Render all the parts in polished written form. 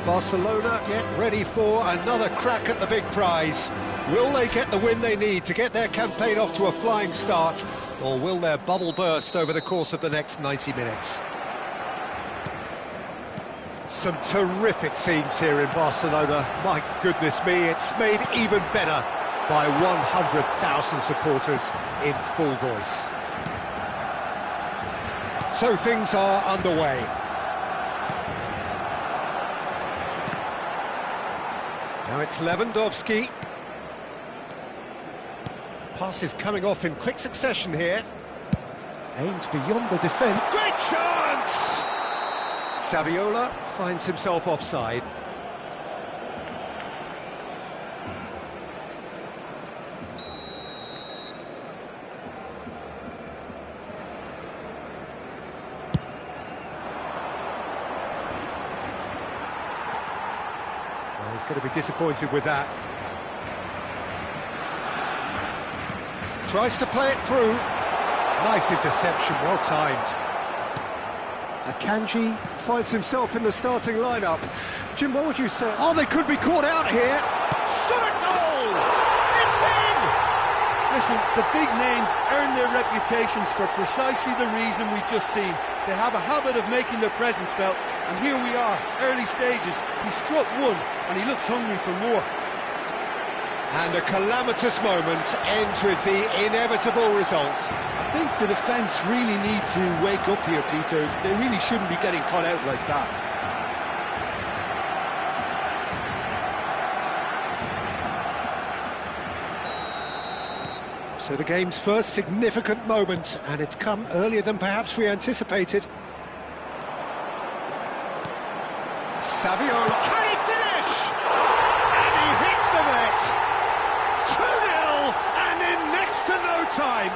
Barcelona get ready for another crack at the big prize. Will they get the win they need to get their campaign off to a flying start, or will their bubble burst over the course of the next 90 minutes? Some terrific scenes here in Barcelona. My goodness me, it's made even better by 100,000 supporters in full voice. So things are underway. Now it's Lewandowski. Passes coming off in quick succession here. Aimed beyond the defence. Great chance! Saviola finds himself offside. He's going to be disappointed with that. Tries to play it through. Nice interception, well timed. Akanji finds himself in the starting lineup. Jim, what would you say? Oh, they could be caught out here. Shot a goal! It's in! Listen, the big names earn their reputations for precisely the reason we've just seen. They have a habit of making their presence felt, and here we are, early stages. He struck one, and he looks hungry for more. And a calamitous moment ends with the inevitable result. I think the defence really need to wake up here, Peter. They really shouldn't be getting caught out like that. So the game's first significant moment, and it's come earlier than perhaps we anticipated. Saviola, can he finish? And he hits the net! 2-0, and in next to no time.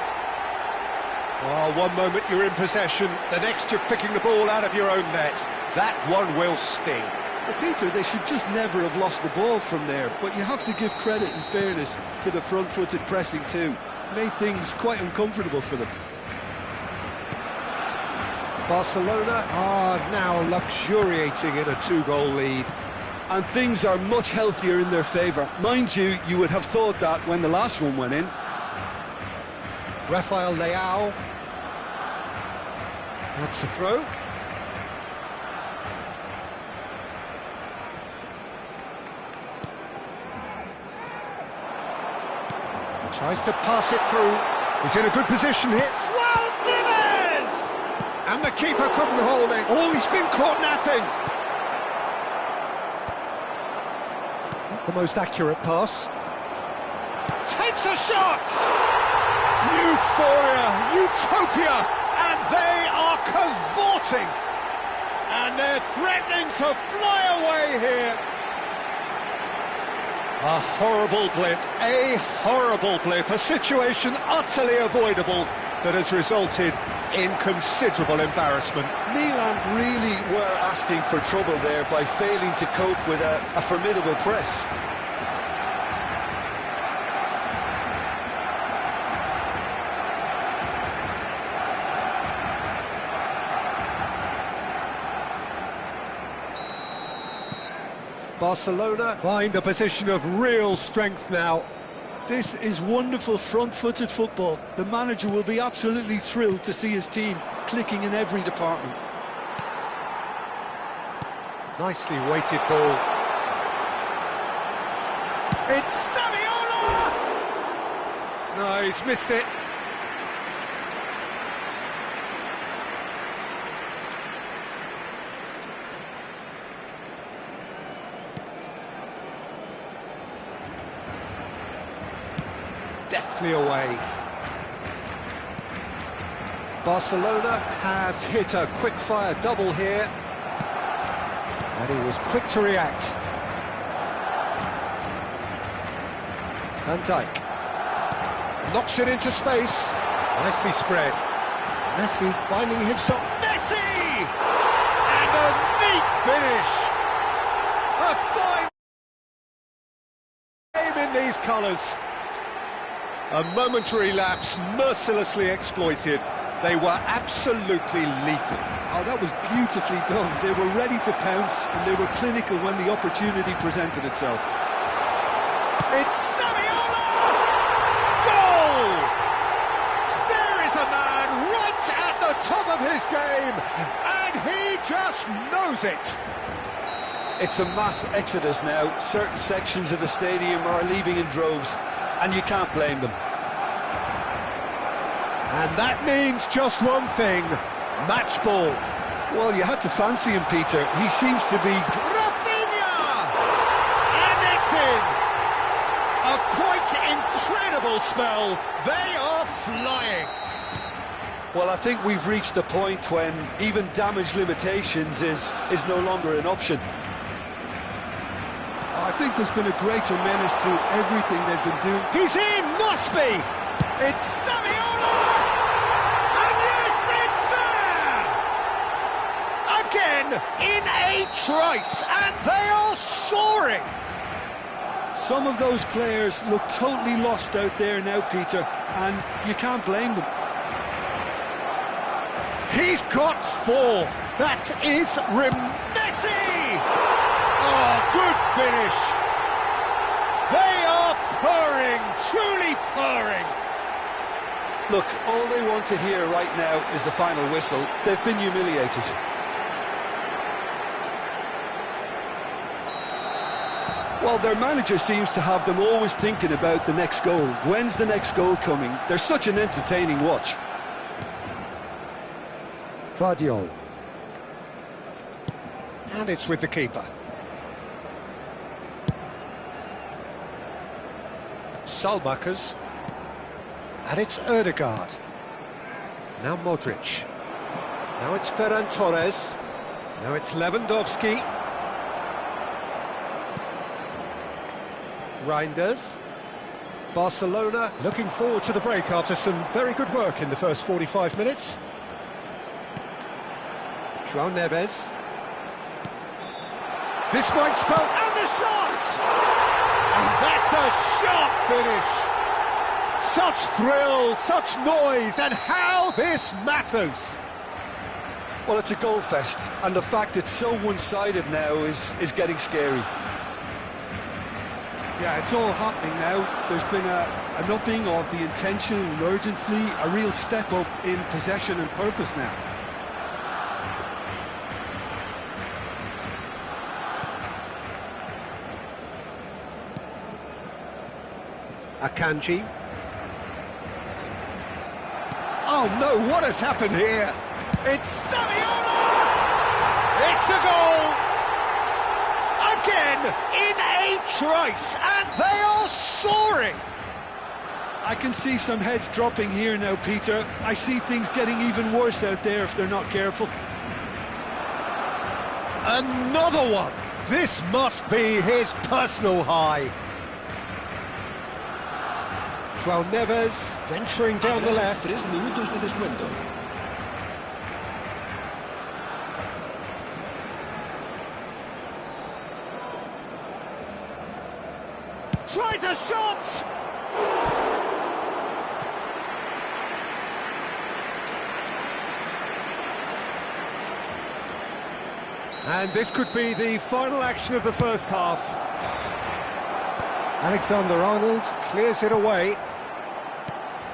Oh, one moment you're in possession, the next you're picking the ball out of your own net. That one will sting. Well, Peter, they should just never have lost the ball from there, but you have to give credit and fairness to the front-footed pressing too. Made things quite uncomfortable for them. Barcelona are now luxuriating in a 2-goal lead. And things are much healthier in their favour. Mind you, you would have thought that when the last one went in. Rafael Leao. That's a throw. Tries to pass it through. He's in a good position here. And the keeper couldn't hold it. Oh, he's been caught napping. Not the most accurate pass. Takes a shot! Euphoria, utopia, and they are cavorting. And they're threatening to fly away here. A horrible blip, a situation utterly avoidable that has resulted in considerable embarrassment. Milan really were asking for trouble there by failing to cope with a formidable press. Barcelona find a position of real strength now. This is wonderful front-footed football. The manager will be absolutely thrilled to see his team clicking in every department. Nicely weighted ball. It's Saviola! No, he's missed it. Deftly away. Barcelona have hit a quick-fire double here, and he was quick to react. Van Dijk knocks it into space, nicely spread. Messi finding himself. Messi! And a neat finish! A fine game in these colours. A momentary lapse mercilessly exploited. They were absolutely lethal. Oh, that was beautifully done. They were ready to pounce, and they were clinical when the opportunity presented itself. It's Saviola! Goal! There is a man right at the top of his game, and he just knows it. It's a mass exodus now. Certain sections of the stadium are leaving in droves, and you can't blame them. And that means just one thing, match ball. Well, you had to fancy him, Peter. He seems to be... Rafinha! And it's in! A quite incredible spell. They are flying. Well, I think we've reached the point when even damage limitations is no longer an option. I think there's been a greater menace to everything they've been doing. He's in, must be! It's Saviola! And yes, it's there! Again, in a trice, and they are soaring! Some of those players look totally lost out there now, Peter, and you can't blame them. He's got 4. That is Messi! Oh, good finish! They are purring, truly purring! Look, all they want to hear right now is the final whistle. They've been humiliated. Well, their manager seems to have them always thinking about the next goal. When's the next goal coming? They're such an entertaining watch. Vardiol. And it's with the keeper. Salmakers. And it's Ødegaard. Now Modric. Now it's Ferran Torres. Now it's Lewandowski. Reinders. Barcelona looking forward to the break after some very good work in the first 45 minutes. João Neves. This might spell... And the shot! And that's a sharp finish! Such thrill, such noise, and how this matters! Well, it's a goal fest, and the fact it's so one-sided now is getting scary. Yeah, it's all happening now. There's been an upping of the intention and urgency, a real step up in possession and purpose now. Akanji. Oh no, what has happened here? It's Saviola! It's a goal! Again, in a trice, and they are soaring! I can see some heads dropping here now, Peter. I see things getting even worse out there if they're not careful. Another one! This must be his personal high. João Neves venturing down the left. 3 minutos de descuento. Tries a shot! And this could be the final action of the first half. Alexander-Arnold clears it away.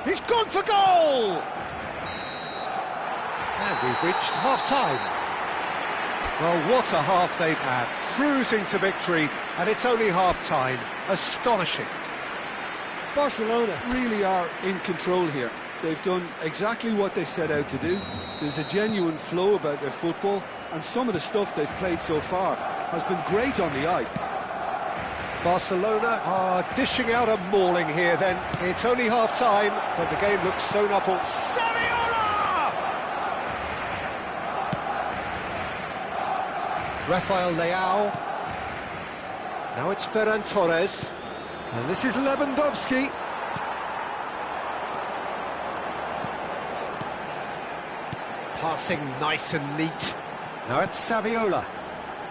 He's gone for goal! And we've reached half-time. Well, what a half they've had. Cruising to victory, and it's only half-time. Astonishing. Barcelona really are in control here. They've done exactly what they set out to do. There's a genuine flow about their football, and some of the stuff they've played so far has been great on the eye. Barcelona are dishing out a mauling here then. It's only half-time, but the game looks sewn up all... Saviola! Rafael Leao. Now it's Ferran Torres. And this is Lewandowski. Passing nice and neat. Now it's Saviola.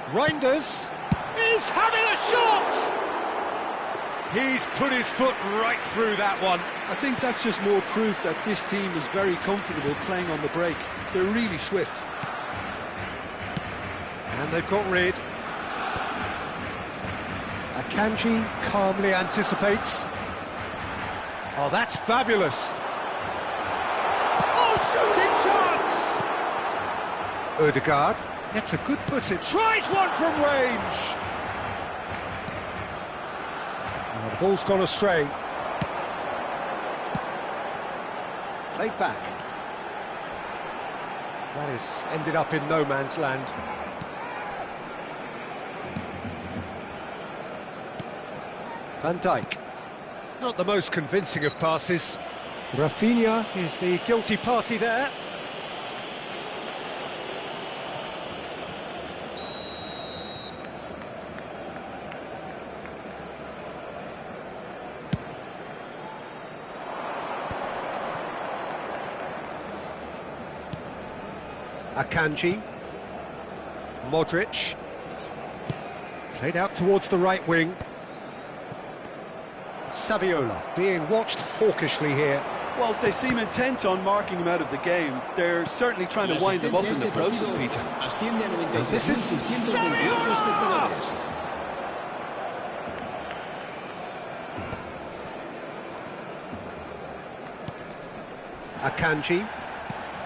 Reinders is having a shot! He's put his foot right through that one. I think that's just more proof that this team is very comfortable playing on the break. They're really swift. And they've got rid. Akanji calmly anticipates. Oh, that's fabulous. Oh, shooting chance! Ødegaard gets a good footing. Tries one from range. Now the ball's gone astray. Played back. That is ended up in no man's land. Van Dijk. Not the most convincing of passes. Rafinha is the guilty party there. Akanji. Modric. Played out towards the right wing. Saviola being watched hawkishly here. Well, they seem intent on marking him out of the game. They're certainly trying to wind him up in the process, Peter. And this is Saviola! Akanji.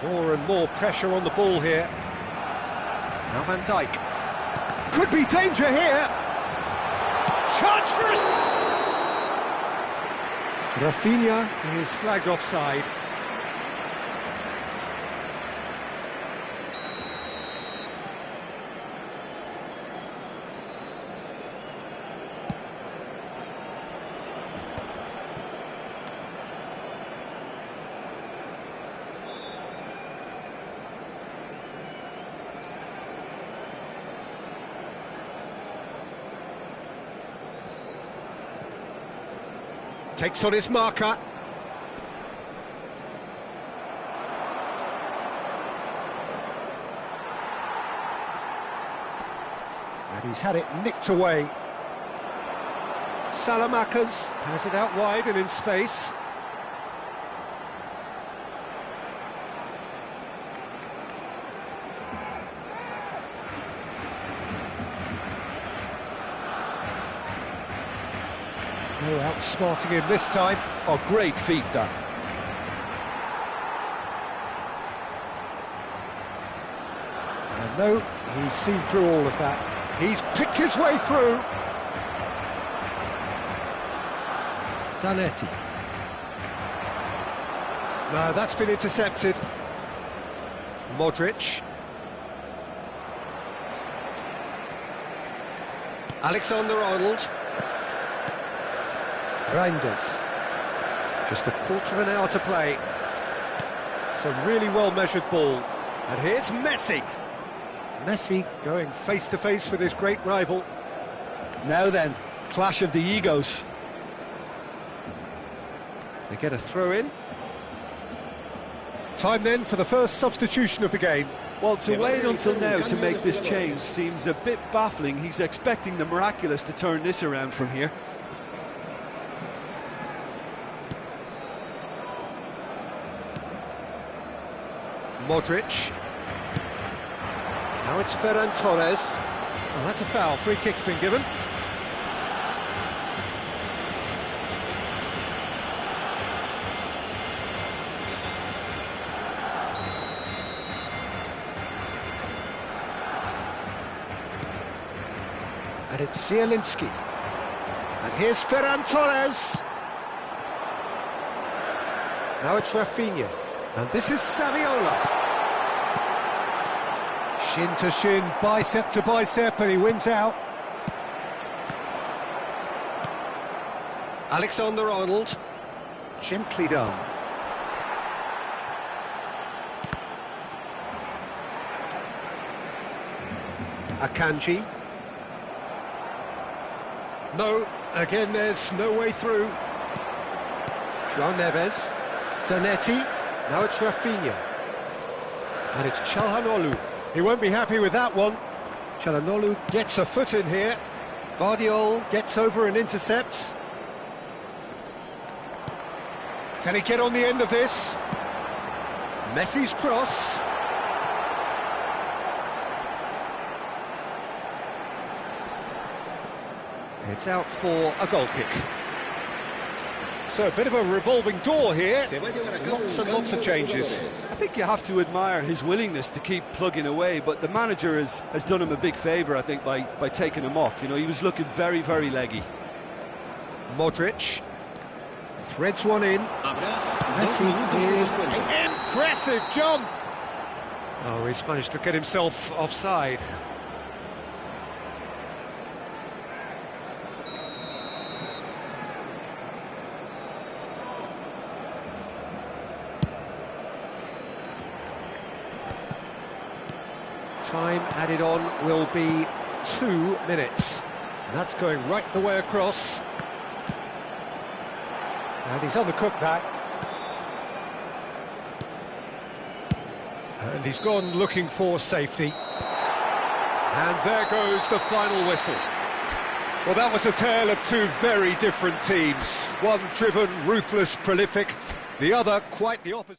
More and more pressure on the ball here. Now Van Dijk. Could be danger here. Chance for it! Rafinha is flagged offside. Takes on his marker. And he's had it nicked away. Salamakers has it out wide and in space. No outsmarting him this time. Oh, great feat, that. And no, he's seen through all of that. He's picked his way through. Zanetti. No, that's been intercepted. Modric. Alexander-Arnold. Reinders. Just a quarter of an hour to play. It's a really well-measured ball. And here's Messi. Messi going face-to-face with his great rival. Now then, clash of the egos. They get a throw-in. Time then for the first substitution of the game. Well, to wait until now to make this change seems a bit baffling. He's expecting the miraculous to turn this around from here. Modric. Now it's Ferran Torres. Oh, that's a foul. Free kick's been given. And it's Zielinski. And here's Ferran Torres. Now it's Rafinha. And this is Saviola. Shin to shin, bicep to bicep, and he wins out. Alexander-Arnold. Gently done. Akanji. No, again there's no way through. João Neves. Zanetti. Now it's Rafinha. And it's Çalhanoğlu. He won't be happy with that one. Çalhanoğlu gets a foot in here. Vardiol gets over and intercepts. Can he get on the end of this? Messi's cross. It's out for a goal kick. So a bit of a revolving door here. Lots and lots of changes. I think you have to admire his willingness to keep plugging away, but the manager has done him a big favour, I think, by taking him off. You know, he was looking very, very leggy. Modric threads one in. Impressive jump! Oh, he's managed to get himself offside. Time added on will be 2 minutes. And that's going right the way across. And he's undercooked that. And he's gone looking for safety. And there goes the final whistle. Well, that was a tale of two very different teams. One driven, ruthless, prolific. The other quite the opposite.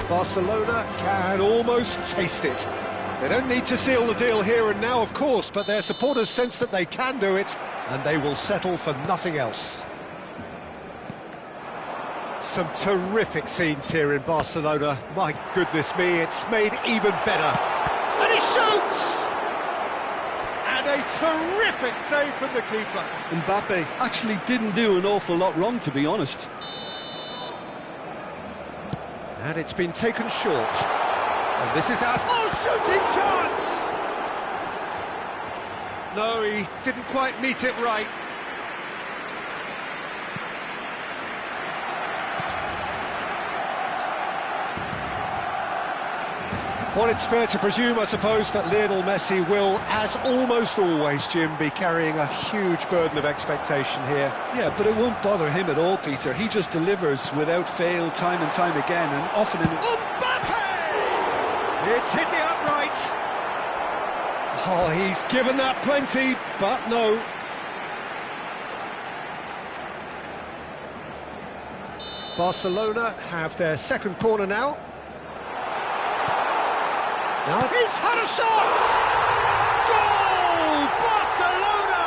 Barcelona can almost taste it. They don't need to seal the deal here and now, of course, but their supporters sense that they can do it, and they will settle for nothing else. Some terrific scenes here in Barcelona. My goodness me, it's made even better. And he shoots! And a terrific save from the keeper. Mbappe actually didn't do an awful lot wrong, to be honest. And it's been taken short. And this is our... Oh, shooting chance! No, he didn't quite meet it right. Well, it's fair to presume, I suppose, that Lionel Messi will, as almost always, Jim, be carrying a huge burden of expectation here. Yeah, but it won't bother him at all, Peter. He just delivers without fail time and time again, and often in... Mbappe! It's hit the upright. Oh, he's given that plenty, but no. Barcelona have their second corner now. Now he's had a shot! Goal! Barcelona!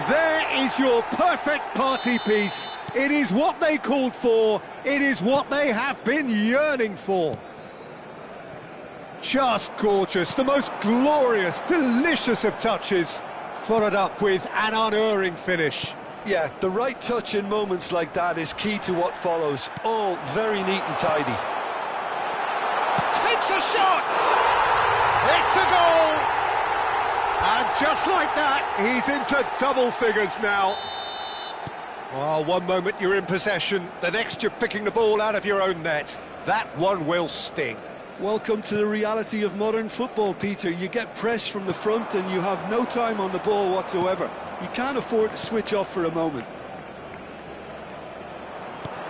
There is your perfect party piece. It is what they called for. It is what they have been yearning for. Just gorgeous. The most glorious, delicious of touches. Followed up with an unerring finish. Yeah, the right touch in moments like that is key to what follows. All very neat and tidy. Takes a shot! It's a goal! And just like that, he's into double figures now. Well, one moment you're in possession, the next you're picking the ball out of your own net. That one will sting. Welcome to the reality of modern football, Peter. You get pressed from the front and you have no time on the ball whatsoever. You can't afford to switch off for a moment.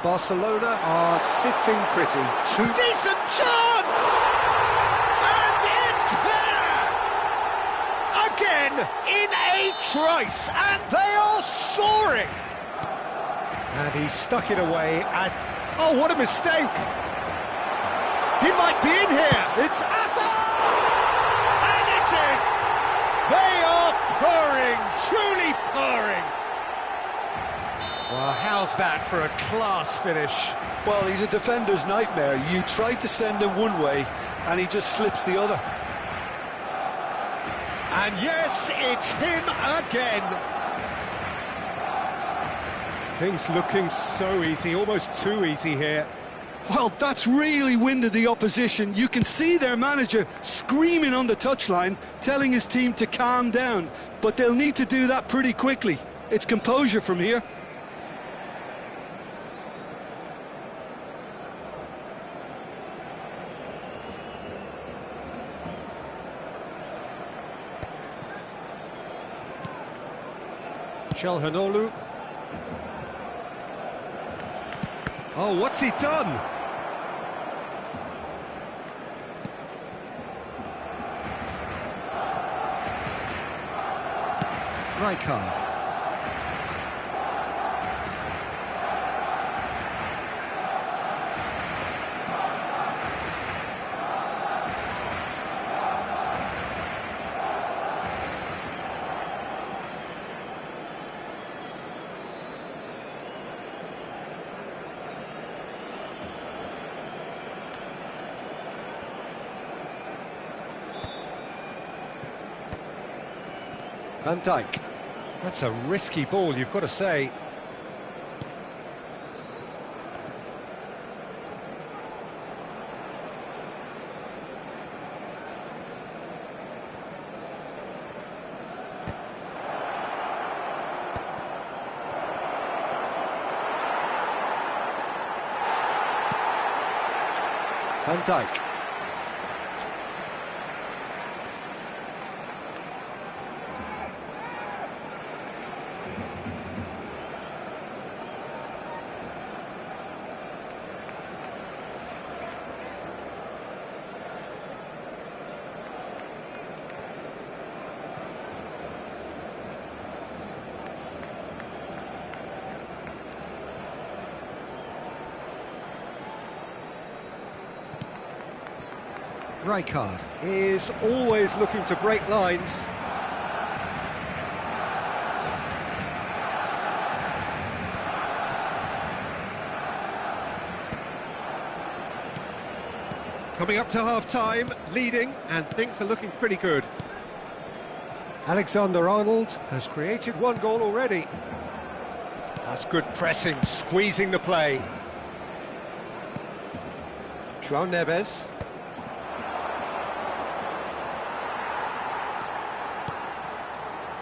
Barcelona are sitting pretty. Decent chance! And it's there! Again, in a trice, and they are soaring! And he stuck it away as... Oh, what a mistake! He might be in here! It's Asa! And it's in! They are purring, truly purring! Well, how's that for a class finish? Well, he's a defender's nightmare. You try to send him one way, and he just slips the other. And yes, it's him again. Things looking so easy, almost too easy here. Well, that's really winded the opposition. You can see their manager screaming on the touchline, telling his team to calm down. But they'll need to do that pretty quickly. It's composure from here. Çalhanoğlu. Oh, what's he done? Rijkaard. Van Dijk. That's a risky ball, you've got to say. Van Dijk. Rijkaard. Is always looking to break lines. Coming up to half-time, leading, and things are looking pretty good. Alexander-Arnold has created one goal already. That's good pressing, squeezing the play. João Neves.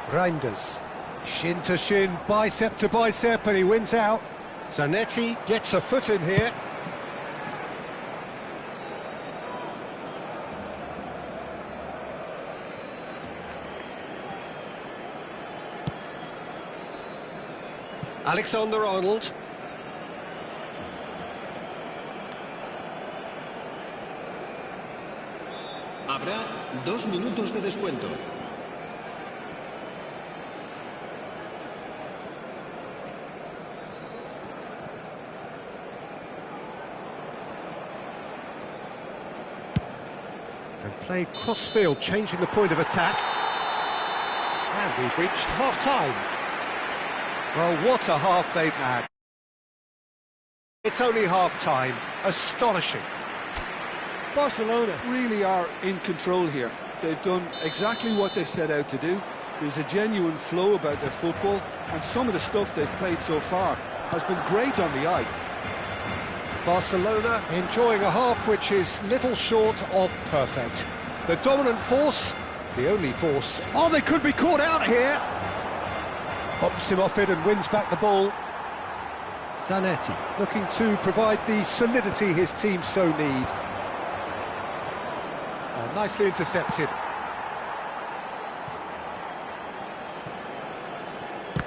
Reinders. Shin to shin, bicep to bicep, and he wins out. Zanetti gets a foot in here. Alexander-Arnold. Habrá 2 minutos de descuento. And played cross-field, changing the point of attack. And we've reached half-time. Well, what a half they've had. It's only half-time. Astonishing. Barcelona really are in control here. They've done exactly what they set out to do. There's a genuine flow about their football, and some of the stuff they've played so far has been great on the eye. Barcelona enjoying a half which is little short of perfect. The dominant force, the only force. Oh, they could be caught out here. Hops him off it and wins back the ball. Zanetti. Looking to provide the solidity his team so need. Oh, nicely intercepted.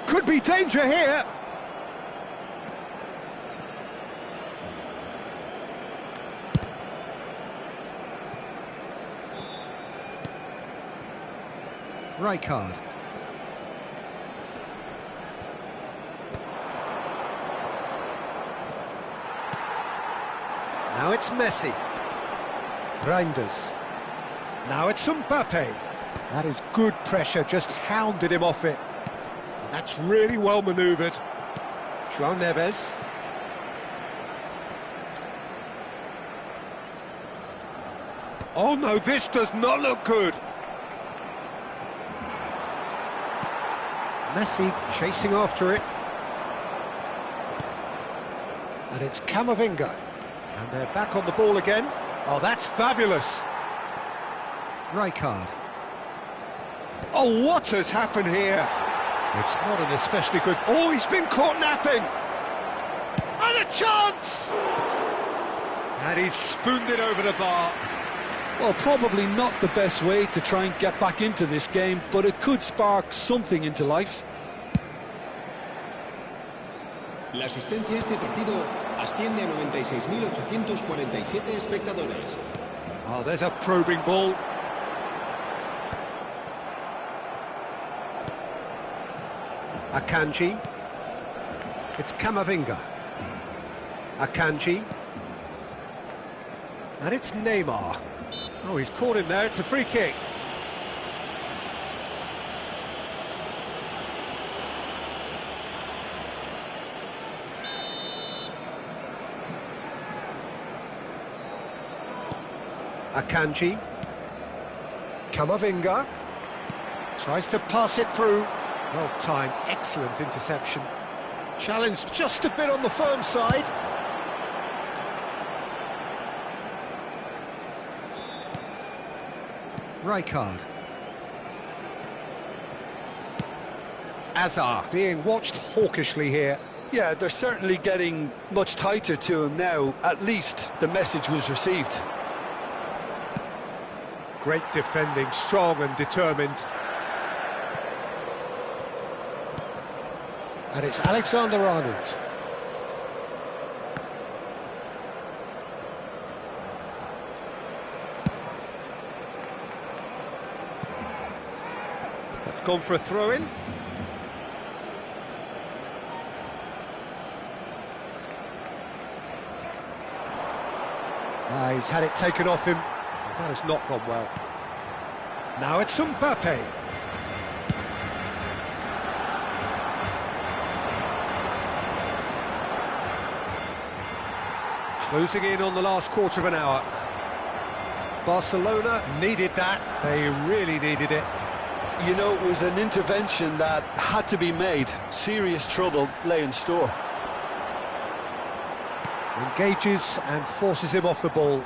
Could be danger here. Rijkaard. Now it's Messi. Reinders. Now it's Mbappe. That is good pressure, just hounded him off it. And that's really well manoeuvred. João Neves. Oh no, this does not look good. Messi chasing after it. And it's Camavinga. And they're back on the ball again. Oh, that's fabulous. Rijkaard. Oh, what has happened here? It's not an especially good... Oh, he's been caught napping! And a chance! And he's spooned it over the bar. Well, probably not the best way to try and get back into this game, but it could spark something into life. La asistencia a este partido asciende a 96.847 espectadores. Oh, there's a probing ball. Akanji. It's Camavinga. Akanji. And it's Neymar. Oh, he's caught him there. It's a free kick. Akanji. Camavinga. Tries to pass it through. Well timed, excellent interception. Challenged just a bit on the firm side. Rijkaard. Azar being watched hawkishly here. Yeah, they're certainly getting much tighter to him now. At least the message was received. Great defending, strong and determined. And it's Alexander-Arnold. That's gone for a throw-in. He's had it taken off him. That has not gone well. Now it's Mbappe. Closing in on the last quarter of an hour. Barcelona needed that. They really needed it. You know, it was an intervention that had to be made. Serious trouble lay in store. Engages and forces him off the ball.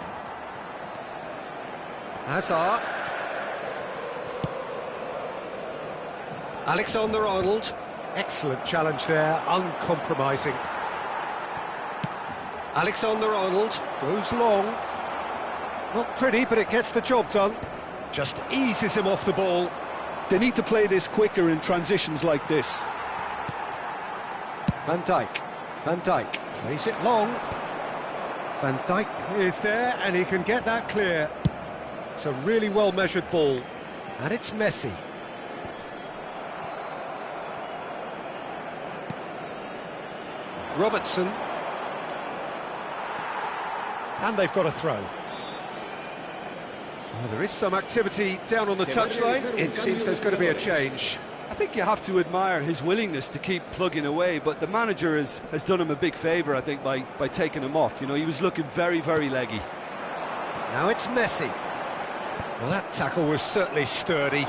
Hazard. Alexander-Arnold. Excellent challenge there, uncompromising. Alexander-Arnold goes long. Not pretty, but it gets the job done. Just eases him off the ball. They need to play this quicker in transitions like this. Van Dijk. Van Dijk plays it long. Van Dijk is there, and he can get that clear. It's a really well-measured ball. And it's Messi. Robertson. And they've got a throw. Well, there is some activity down on the touchline. It seems there's going to be a change. I think you have to admire his willingness to keep plugging away, but the manager has done him a big favour, I think, by taking him off. You know, he was looking very, very leggy. Now it's Messi. Well, that tackle was certainly sturdy.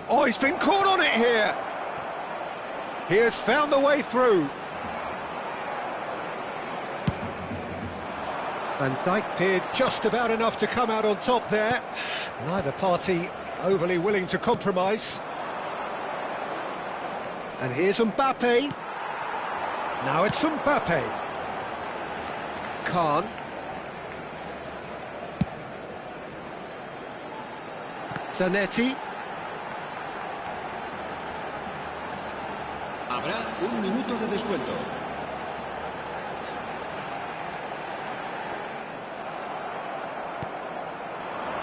Oh, he's been caught on it here. He has found the way through. Van Dijk did just about enough to come out on top there. Neither party overly willing to compromise. And here's Mbappe. Now it's Mbappe. Khan. Zanetti. Habrá un minuto de descuento.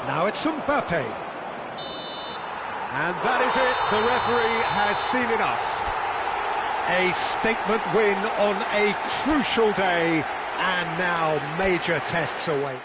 Now it's Mbappe. And that is it. The referee has seen enough. A statement win on a crucial day, and now major tests await.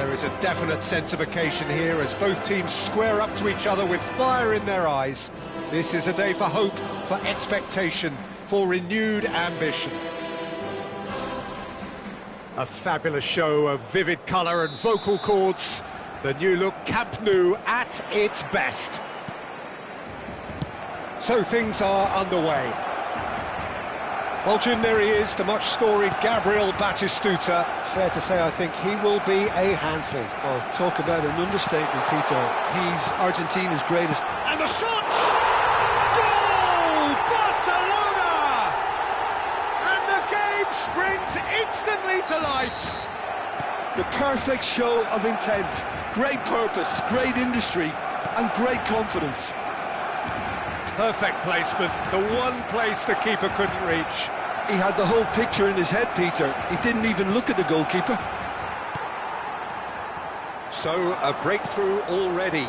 There is a definite sense of occasion here as both teams square up to each other with fire in their eyes. This is a day for hope, for expectation, for renewed ambition. A fabulous show of vivid colour and vocal cords. The new look Camp Nou at its best. So things are underway. Well, Jim, there he is, the much-storied Gabriel Batistuta. Fair to say, I think he will be a handful. Well, talk about an understatement, Peter. He's Argentina's greatest. And the shot! Goal! Barcelona! And the game springs instantly to life. The perfect show of intent. Great purpose, great industry, and great confidence. Perfect placement, the one place the keeper couldn't reach. He had the whole picture in his head, Peter. He didn't even look at the goalkeeper. So, a breakthrough already.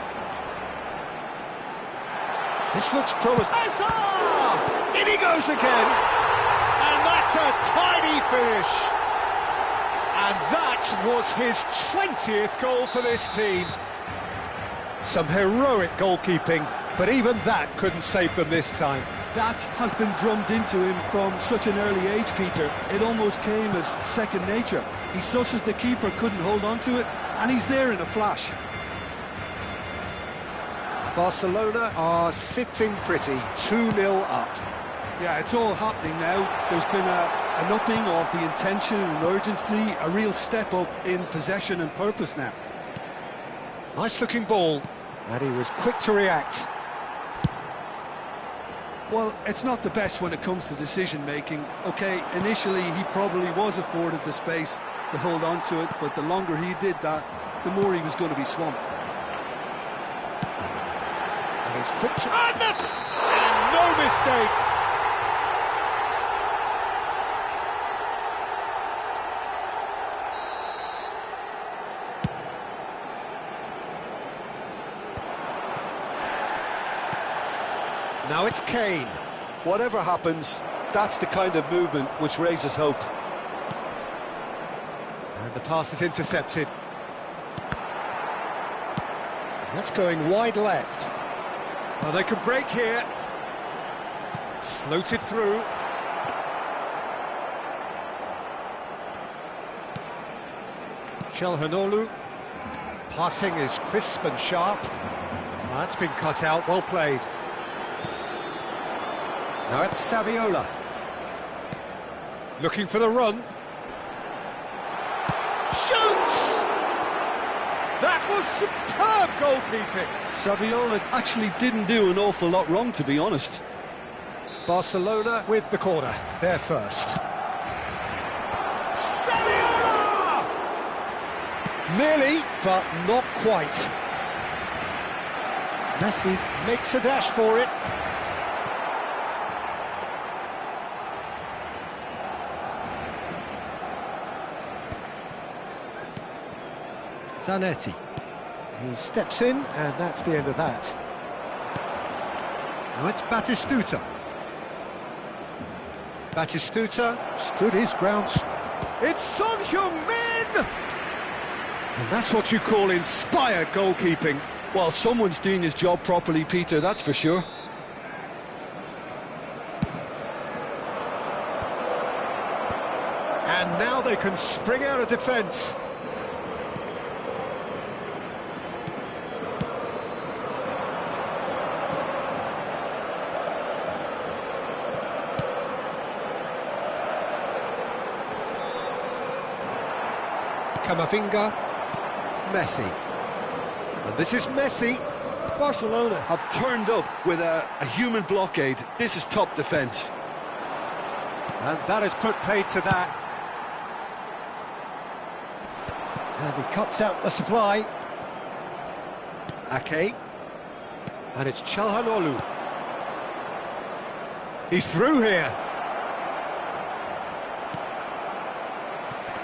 This looks promising. Hazard! In he goes again! And that's a tidy finish! And that was his 20th goal for this team. Some heroic goalkeeping, but even that couldn't save them this time. That has been drummed into him from such an early age, Peter. It almost came as second nature. He susses the keeper couldn't hold on to it, and he's there in a flash. Barcelona are sitting pretty, 2-0 up. Yeah, it's all happening now. There's been an upping of the intention and urgency, a real step up in possession and purpose now. Nice looking ball, and he was quick to react. Well, it's not the best when it comes to decision-making. OK, initially he probably was afforded the space to hold on to it, but the longer he did that, the more he was going to be swamped. And he's quick to... And no mistake! Now it's Kane. Whatever happens, that's the kind of movement which raises hope. And the pass is intercepted. That's going wide left. Well, they could break here. Floated through. Çalhanoğlu. Passing is crisp and sharp. Well, that's been cut out, well played. Now it's Saviola. Looking for the run. Shoots! That was superb goalkeeping. Saviola actually didn't do an awful lot wrong, to be honest. Barcelona with the corner, they're first. Saviola! Nearly, but not quite. Messi makes a dash for it. Zanetti. He steps in, and that's the end of that. Now it's Batistuta. Batistuta stood his ground. It's Son Heung-min! And that's what you call inspired goalkeeping. Well, someone's doing his job properly, Peter, that's for sure. And now they can spring out of defence. Camavinga, Messi, and this is Messi. Barcelona have turned up with a human blockade. This is top defence. And that has put paid to that. And he cuts out the supply. Ake. And it's Çalhanoğlu. He's through here.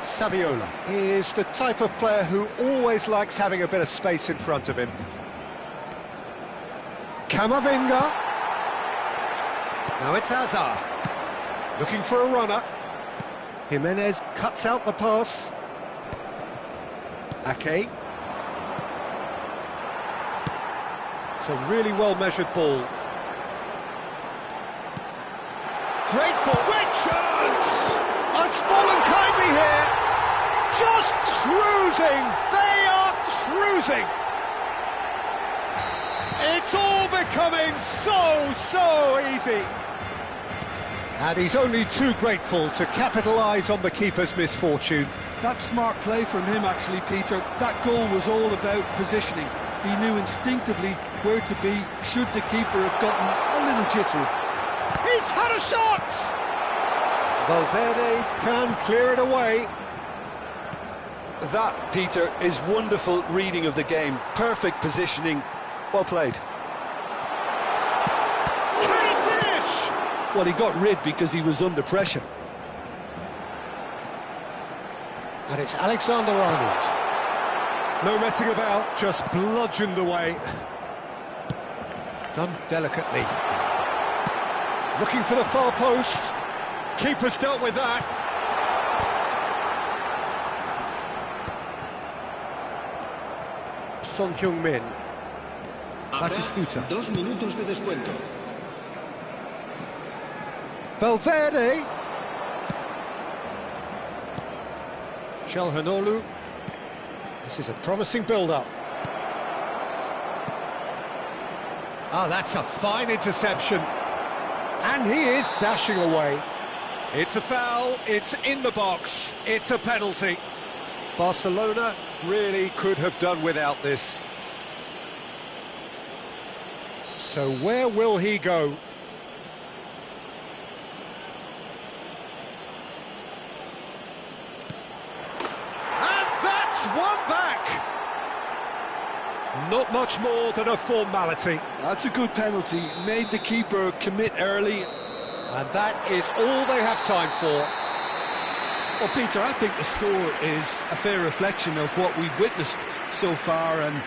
Saviola is the type of player who always likes having a bit of space in front of him. Camavinga. Now it's Hazard. Looking for a runner. Jimenez cuts out the pass. Ake. It's a really well-measured ball. Great ball. Great chance! It's fallen kindly here. Just cruising. They are cruising. It's all becoming so easy. And he's only too grateful to capitalise on the keeper's misfortune. That's smart play from him, actually, Peter. That goal was all about positioning. He knew instinctively where to be should the keeper have gotten a little jittery. He's had a shot! Valverde can clear it away. That, Peter, is wonderful reading of the game. Perfect positioning. Well played. Can he finish? Well, he got rid because he was under pressure. And it's Alexander-Arnold. No messing about, just bludgeoned away. Done delicately. Looking for the far post. Keeper's dealt with that. Son Heung-min. Batistuta. 2 minutos de descuento. Valverde. Calhanoglu. This is a promising build-up. Ah, that's a fine interception. And he is dashing away. It's a foul, it's in the box, it's a penalty. Barcelona really could have done without this. So where will he go? And that's one back! Not much more than a formality. That's a good penalty. Made the keeper commit early. And that is all they have time for. Well, Peter, I think the score is a fair reflection of what we've witnessed so far, and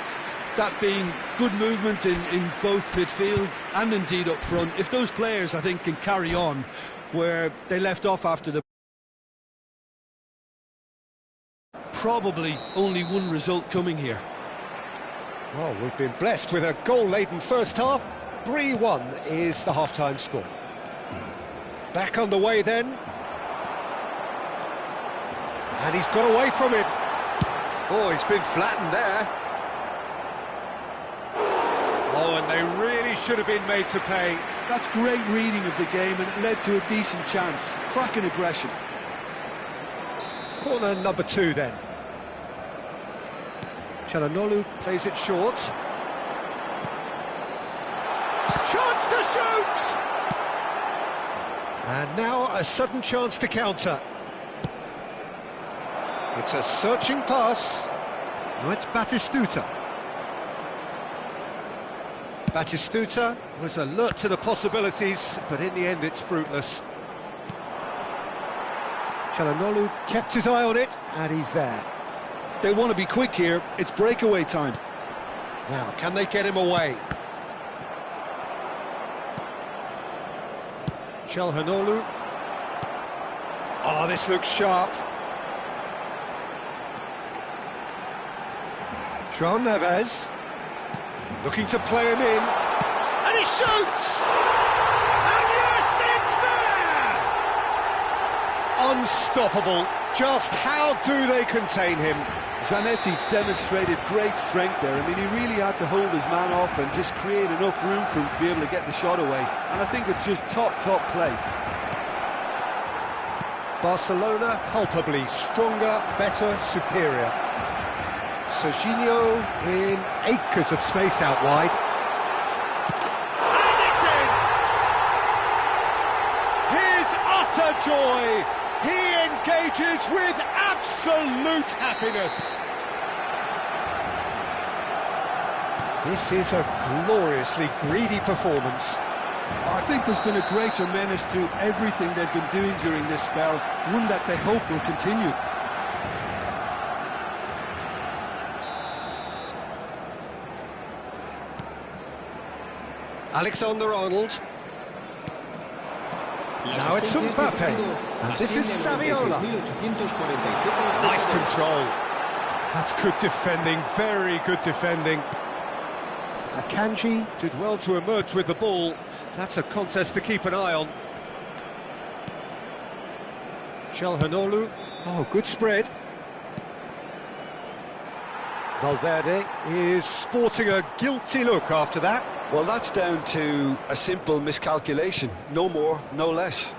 that being good movement in both midfield and indeed up front. If those players, I think, can carry on where they left off after the... Probably only one result coming here. Well, we've been blessed with a goal-laden first half. 3-1 is the half-time score. Back on the way then. And he's got away from it. Oh, he's been flattened there. Oh, and they really should have been made to pay. That's great reading of the game, and it led to a decent chance. Cracking aggression. Corner number 2 then. Calhanoglu plays it short. Chance to shoot! And now a sudden chance to counter. It's a searching pass. Now it's Batistuta. Batistuta was alert to the possibilities, but in the end it's fruitless. Calhanoglu kept his eye on it, and he's there. They want to be quick here. It's breakaway time. Now, can they get him away? Calhanoglu. Oh, this looks sharp. João Neves. Looking to play him in. And he shoots! And yes, it's there! Unstoppable. Just how do they contain him? Zanetti demonstrated great strength there. I mean, he really had to hold his man off and just create enough room for him to be able to get the shot away. And I think it's just top play. Barcelona palpably stronger, better, superior. Serginho in acres of space out wide. And it's in! His utter joy! He engages with absolute happiness. This is a gloriously greedy performance. I think there's been a greater menace to everything they've been doing during this spell, one that they hope will continue. Alexander-Arnold. Now it's Mbappe, and this is Saviola. Nice control. That's good defending, very good defending. Akanji did well to emerge with the ball. That's a contest to keep an eye on. Çalhanoğlu. Oh, good spread. Valverde is sporting a guilty look after that. Well, that's down to a simple miscalculation. No more, no less.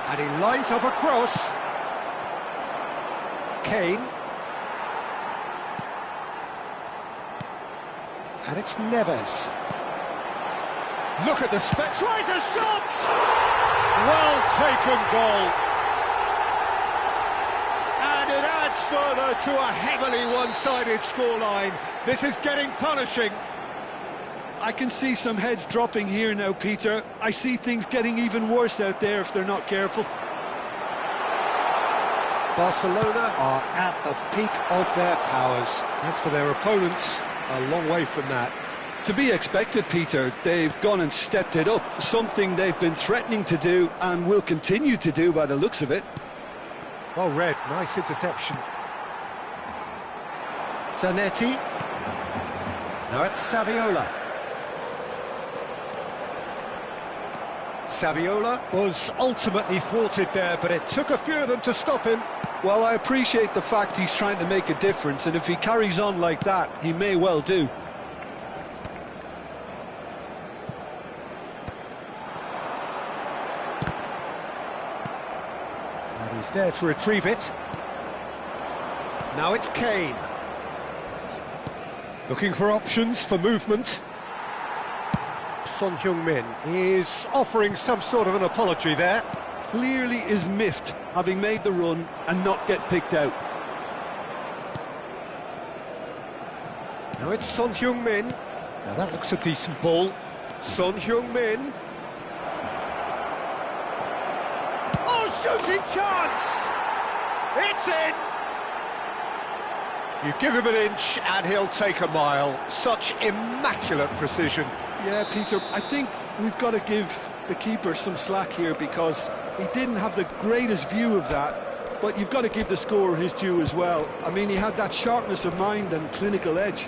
And he lines up a cross. Kane. And it's Neves. Look at the spec. Tries a shot! Well taken goal. And it adds further to a heavily one-sided scoreline. This is getting punishing. I can see some heads dropping here now, Peter. I see things getting even worse out there if they're not careful. Barcelona are at the peak of their powers. As for their opponents, a long way from that. To be expected, Peter. They've gone and stepped it up, something they've been threatening to do and will continue to do by the looks of it. Well read, nice interception. Zanetti. Now it's Saviola. Saviola was ultimately thwarted there, but it took a few of them to stop him. Well, I appreciate the fact he's trying to make a difference, and if he carries on like that, he may well do. And he's there to retrieve it. Now it's Kane. Looking for options for movement. Son Heung-min is offering some sort of an apology there. Clearly is miffed, having made the run and not get picked out. Now it's Son Heung-min. Now that looks a decent ball. Son Heung-min. Oh, shooting chance! It's in! You give him an inch and he'll take a mile. Such immaculate precision. Yeah, Peter, I think we've got to give the keeper some slack here because he didn't have the greatest view of that, but you've got to give the scorer his due as well. I mean, he had that sharpness of mind and clinical edge.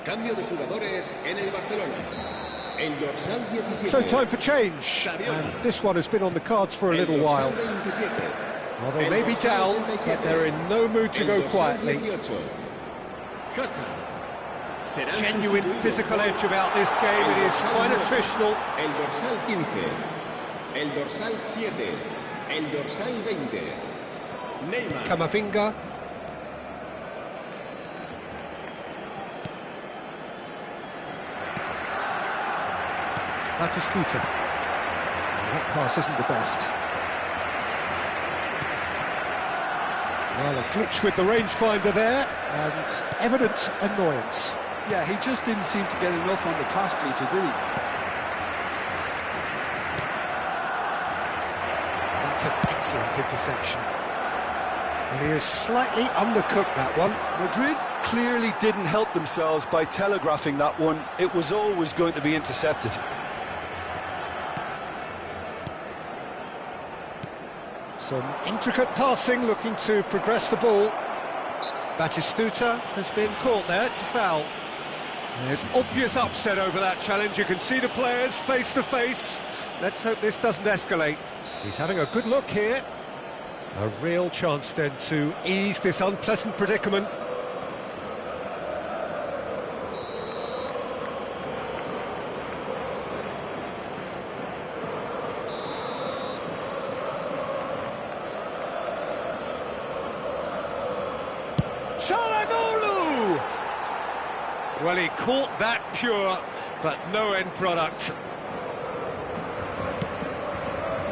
Cambio de jugadores en el Barcelona. El dorsal 17. So time for change, and this one has been on the cards for a little while. Well, they may be down, but they're in no mood to go quietly. Genuine physical edge about this game, it is quite attritional. El dorsal 15. El dorsal 7. El dorsal 20. Neymar. Camavinga. Batistuta. That pass isn't the best. Well, a glitch with the rangefinder there, and evident annoyance. Yeah, he just didn't seem to get enough on the pass, Peter, did he? That's an excellent interception. And he has slightly undercooked that one. Madrid clearly didn't help themselves by telegraphing that one. It was always going to be intercepted. Some intricate passing, looking to progress the ball. Batistuta has been caught there, it's a foul. There's obvious upset over that challenge, you can see the players face to face. Let's hope this doesn't escalate. He's having a good look here. A real chance then to ease this unpleasant predicament. Çalhanoğlu! Well, he caught that pure, but no end product.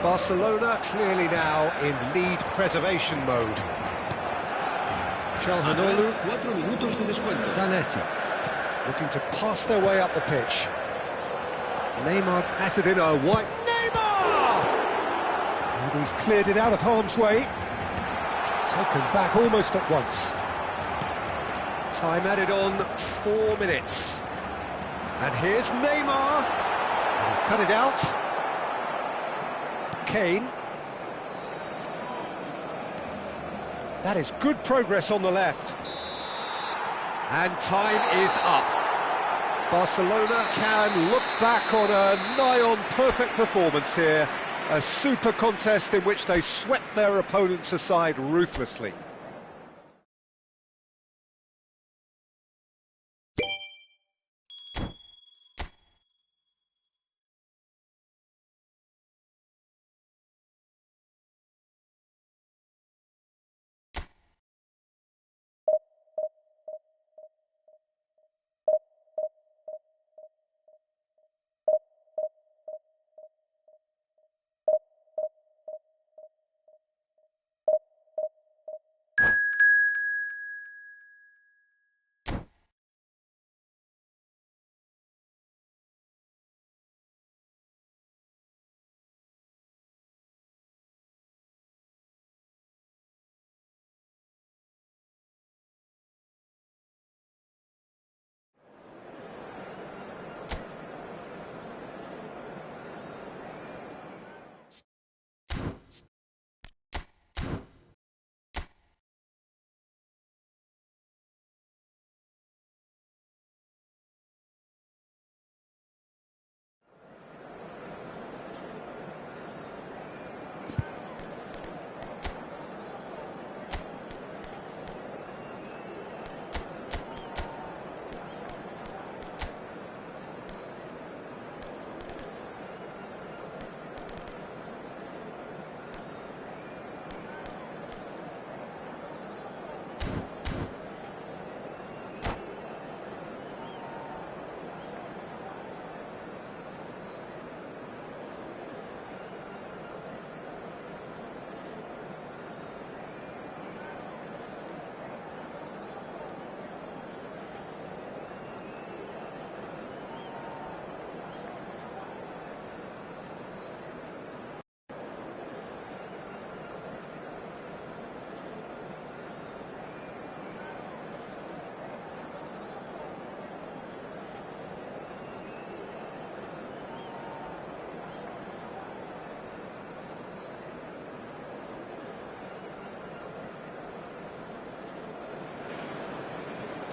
Barcelona clearly now in lead preservation mode. Calhanoglu, 4 minutos de descuento. Zanetti. looking to pass their way up the pitch. Neymar has it in a white. Neymar! And he's cleared it out of harm's way. Taken back almost at once. Time added on 4 minutes. And here's Neymar. He's cut it out. Kane. That is good progress on the left. And time is up. Barcelona can look back on a nigh-on perfect performance here. A super contest in which they swept their opponents aside ruthlessly.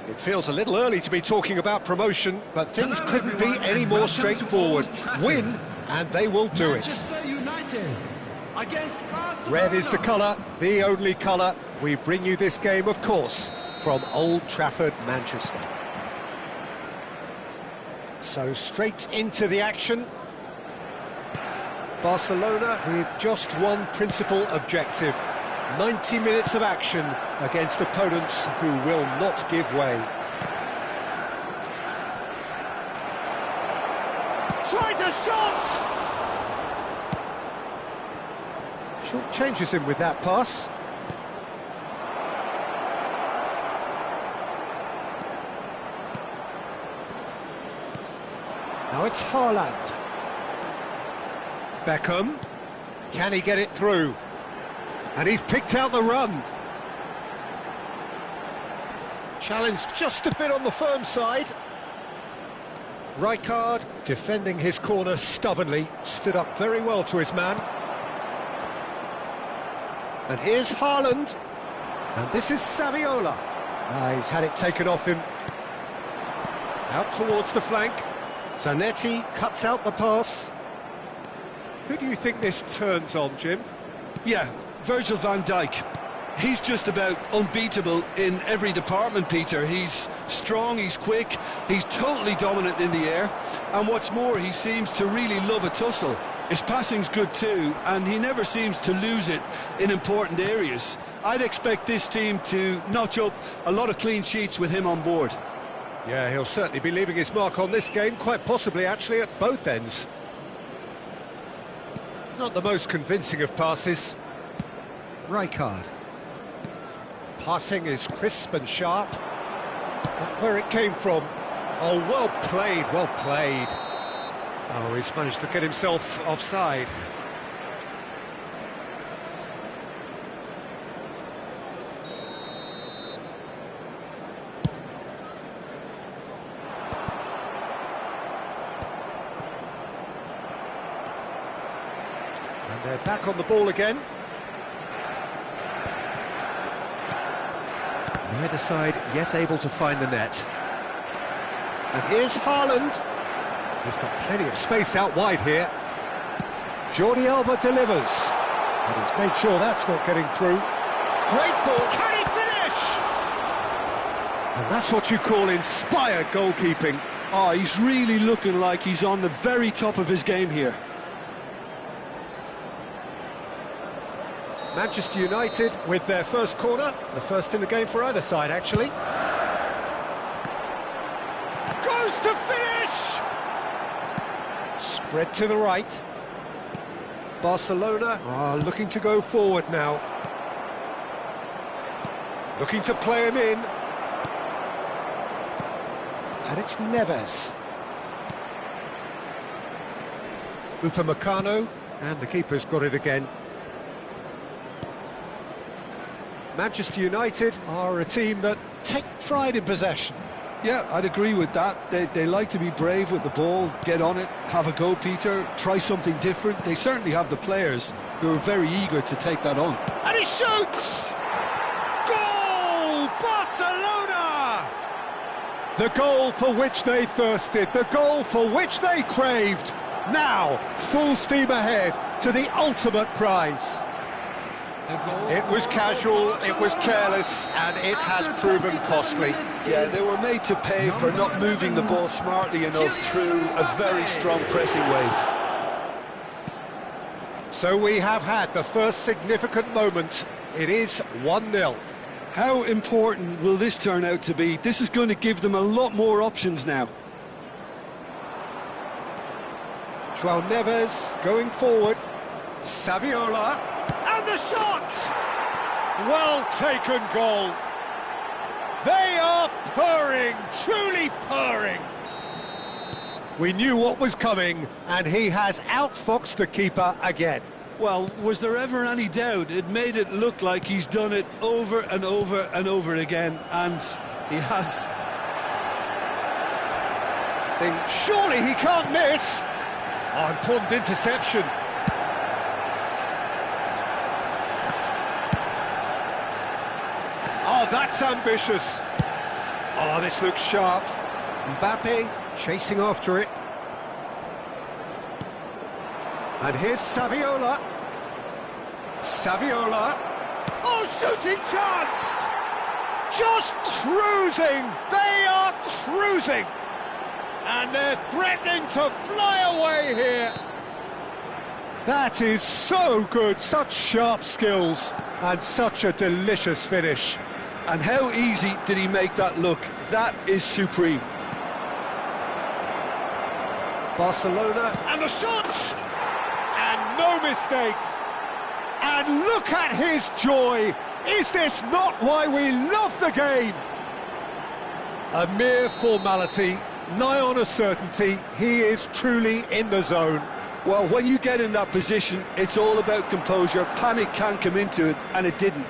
It feels a little early to be talking about promotion, but things couldn't be any more straightforward. Win, and they will do it. Red is the colour, the only colour. We bring you this game, of course, from Old Trafford, Manchester. So straight into the action. Barcelona with just one principal objective. 90 minutes of action against opponents who will not give way. Tries a shot! Short changes him with that pass. Now it's Haaland. Beckham. Can he get it through? And he's picked out the run. Challenged just a bit on the firm side. Rijkaard, defending his corner stubbornly, stood up very well to his man. And here's Haaland. And this is Saviola. He's had it taken off him. Out towards the flank. Zanetti cuts out the pass. Who do you think this turns on, Jim? Yeah, Virgil van Dijk. He's just about unbeatable in every department, Peter. He's strong, he's quick, he's totally dominant in the air, and what's more, he seems to really love a tussle. His passing's good too, and he never seems to lose it in important areas. I'd expect this team to notch up a lot of clean sheets with him on board. Yeah, he'll certainly be leaving his mark on this game, quite possibly actually at both ends. Not the most convincing of passes. Rijkaard. Passing is crisp and sharp. Not where it came from. Oh, well played, well played. Oh, he's managed to get himself offside. And they're back on the ball again. Neither side yet able to find the net. And here's Haaland. He's got plenty of space out wide here. Jordi Alba delivers. And he's made sure that's not getting through. Great ball. Can he finish? And that's what you call inspired goalkeeping. Oh, he's really looking like he's on the very top of his game here. Manchester United with their first corner, the first in the game for either side, actually. Goes to finish! Spread to the right. Barcelona are looking to go forward now. Looking to play him in. And it's Neves. Upamecano, and the keeper's got it again. Manchester United are a team that take pride in possession. Yeah, I'd agree with that. They like to be brave with the ball, get on it, have a go, Peter, try something different. They certainly have the players who are very eager to take that on. And he shoots! Goal! Barcelona! The goal for which they thirsted, the goal for which they craved. Now, full steam ahead to the ultimate prize. It was casual, it was careless, and it has proven costly. Yeah, they were made to pay for not moving the ball smartly enough through a very strong pressing wave. So we have had the first significant moment. It is 1-0. How important will this turn out to be? This is going to give them a lot more options now. João Neves going forward. Saviola. And the shot! Well taken goal. They are purring, truly purring. We knew what was coming, and he has outfoxed the keeper again. Well, was there ever any doubt? It made it look like he's done it over and over and over again, and he has. Surely he can't miss. Oh, important interception. Oh, that's ambitious. Oh, this looks sharp. Mbappe chasing after it. And here's Saviola. Saviola. Oh, shooting chance! Just cruising. They are cruising. And they're threatening to fly away here. That is so good. Such sharp skills and such a delicious finish. And how easy did he make that look? That is supreme. Barcelona, and the shot! And no mistake. And look at his joy. Is this not why we love the game? A mere formality, nigh on a certainty. He is truly in the zone. Well, when you get in that position, it's all about composure. Panic can't come into it, and it didn't.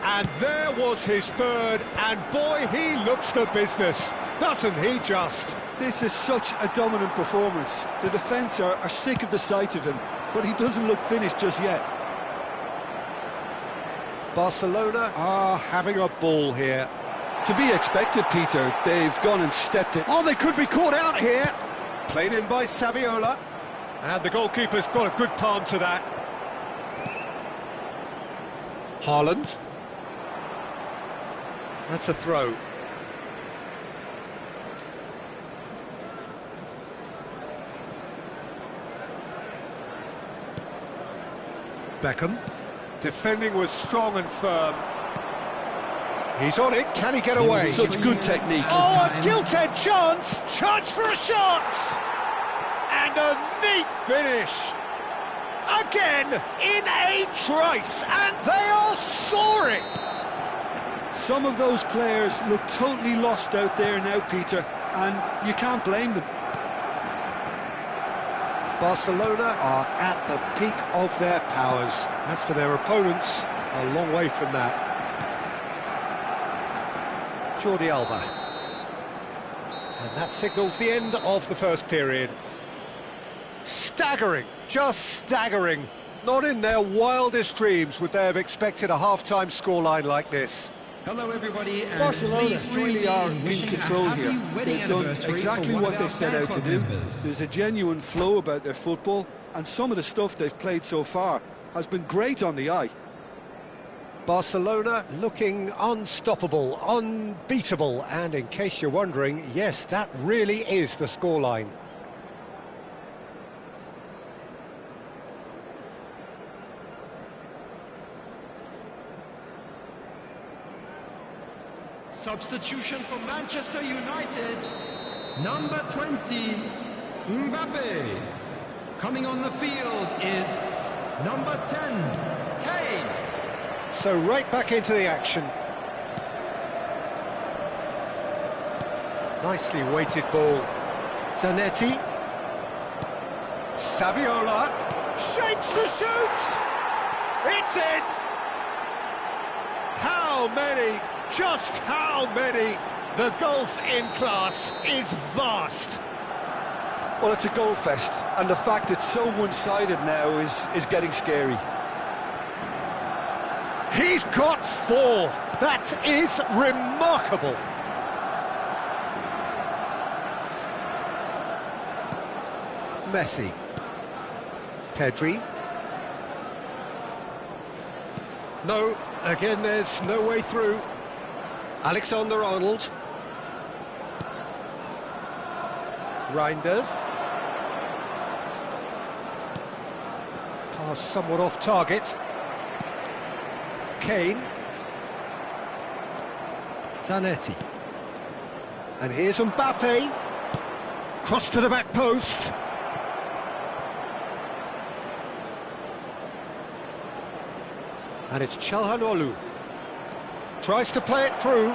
And there was his third, and boy, he looks the business, doesn't he just? This is such a dominant performance. The defence are sick of the sight of him, but he doesn't look finished just yet. Barcelona are having a ball here. To be expected, Peter. They've gone and stepped it. Oh, they could be caught out here. Played in by Saviola. And the goalkeeper's got a good palm to that. Haaland. That's a throw. Beckham. Defending was strong and firm. He's on it, can he get away? Such good technique. Oh, a gilt-edged chance! Chance for a shot! And a neat finish! again in a trice, and they are soaring. Some of those players look totally lost out there now, Peter, and you can't blame them. Barcelona are at the peak of their powers. As for their opponents, a long way from that. Jordi Alba. And that signals the end of the first period. Staggering, just staggering. Not in their wildest dreams would they have expected a half-time scoreline like this. Hello everybody, and Barcelona please really are in wishing a control happy here. wedding They've done anniversary exactly for one what of they our set fan out to club do. members. There's a genuine flow about their football, and some of the stuff they've played so far has been great on the eye. Barcelona looking unstoppable, unbeatable, and in case you're wondering, yes, that really is the scoreline. Substitution for Manchester United, number 20, Mbappe. Coming on the field is number 10, Kane. So right back into the action. Nicely weighted ball. Zanetti. Saviola. Shapes to shoot! It's in! How many? Just how many? The gulf in class is vast. Well, it's a goal fest, and the fact it's so one-sided now is getting scary. He's got 4. That is remarkable. Messi. Pedri. No, again there's no way through. Alexander-Arnold. Reinders. Pass somewhat off target. Kane. Zanetti. And here's Mbappe. Cross to the back post. And it's Çalhanoğlu. Tries to play it through.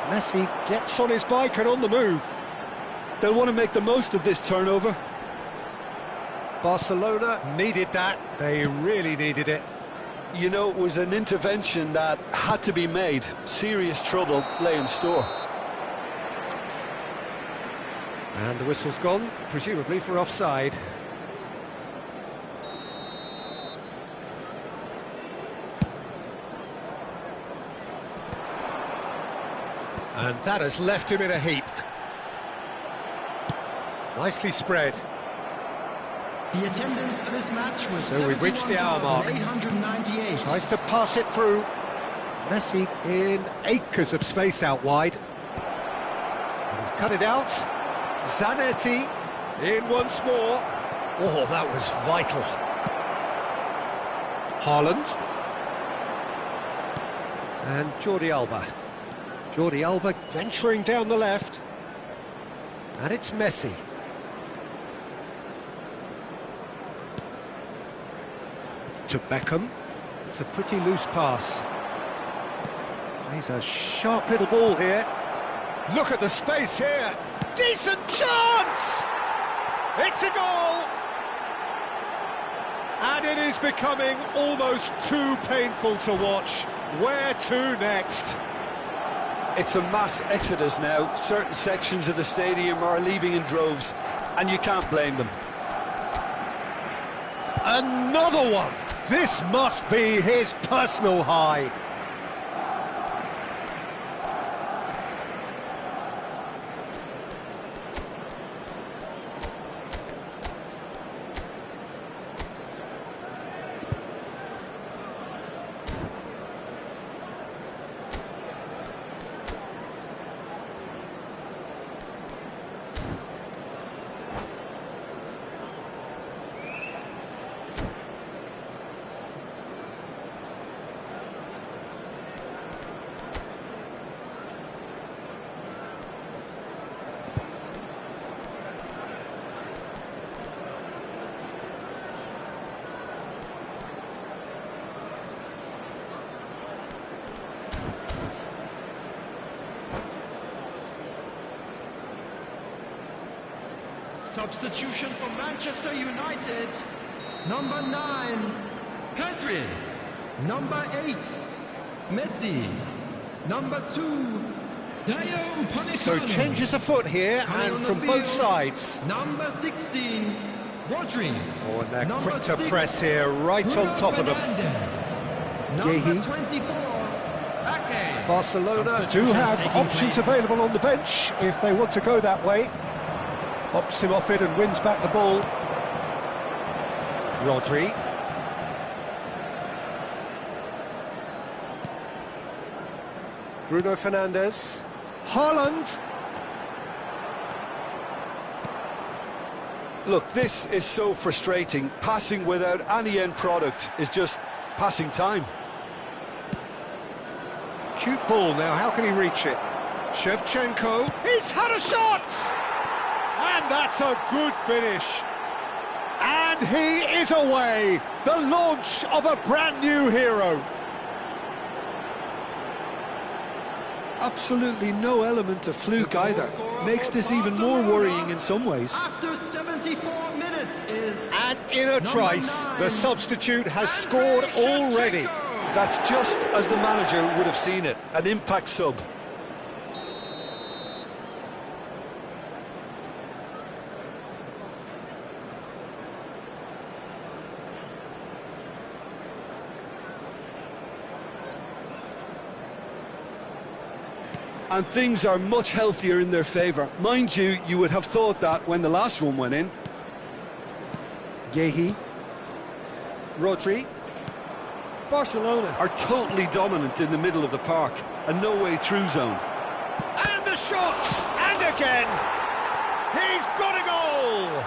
Messi gets on his bike and on the move. They'll want to make the most of this turnover. Barcelona needed that. They really needed it. You know, it was an intervention that had to be made. Serious trouble lay in store. And the whistle's gone, presumably for offside. And that has left him in a heap. Nicely spread. The attendance for this match was So we've reached the hour mark. 71,898. Tries to pass it through. Messi in acres of space out wide. And he's cut it out. Zanetti in once more. Oh, that was vital. Haaland. And Jordi Alba. Jordi Alba venturing down the left. And it's Messi. To Beckham. It's a pretty loose pass. Plays a sharp little ball here. Look at the space here. Decent chance! It's a goal! And it is becoming almost too painful to watch. Where to next? It's a mass exodus now. Certain sections of the stadium are leaving in droves, and you can't blame them. Another one! This must be his personal high. Substitution for Manchester United. Number 9, Pedri. Number 8, Messi. Number 2, Dayo Upamecano. So changes afoot here, and from both sides. Number 16, Rodri. Oh, and they're Number quick to 6, press here, right Bruno on top of them. Fernandes. Gehi. Number 24, Ake. Barcelona do have options available on the bench if they want to go that way. Hops him off it and wins back the ball. Rodri. Bruno Fernandes. Haaland. Look, this is so frustrating. Passing without any end product is just passing time. Cute ball now, how can he reach it? Shevchenko. He's had a shot! And that's a good finish. And he is away. The launch of a brand new hero. Absolutely no element of fluke either. Makes this even more worrying in some ways. After 74 minutes is... And in a trice, the substitute has scored already. That's just as the manager would have seen it, an impact sub. And things are much healthier in their favour. Mind you, you would have thought that when the last one went in. Gehi. Rodri. Barcelona are totally dominant in the middle of the park, a no-way-through zone. And the shot! And again! He's got a goal!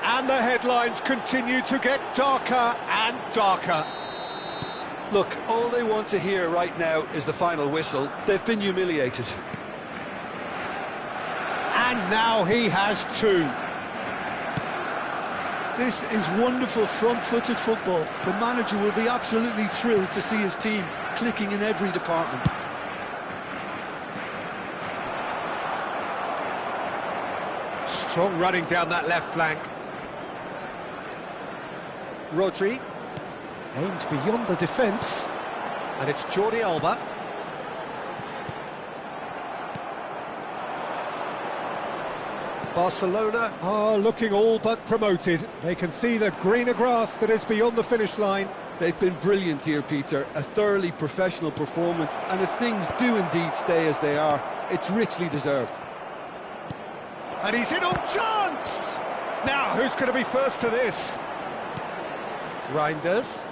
And the headlines continue to get darker and darker. Look, all they want to hear right now is the final whistle. They've been humiliated. And now he has two. This is wonderful front-footed football. The manager will be absolutely thrilled to see his team clicking in every department. Strong running down that left flank. Rodri. Aimed beyond the defence. And it's Jordi Alba. Barcelona are looking all but promoted. They can see the greener grass that is beyond the finish line. They've been brilliant here, Peter. A thoroughly professional performance. And if things do indeed stay as they are, it's richly deserved. And he's in on chance! Now, who's going to be first to this? Reinders.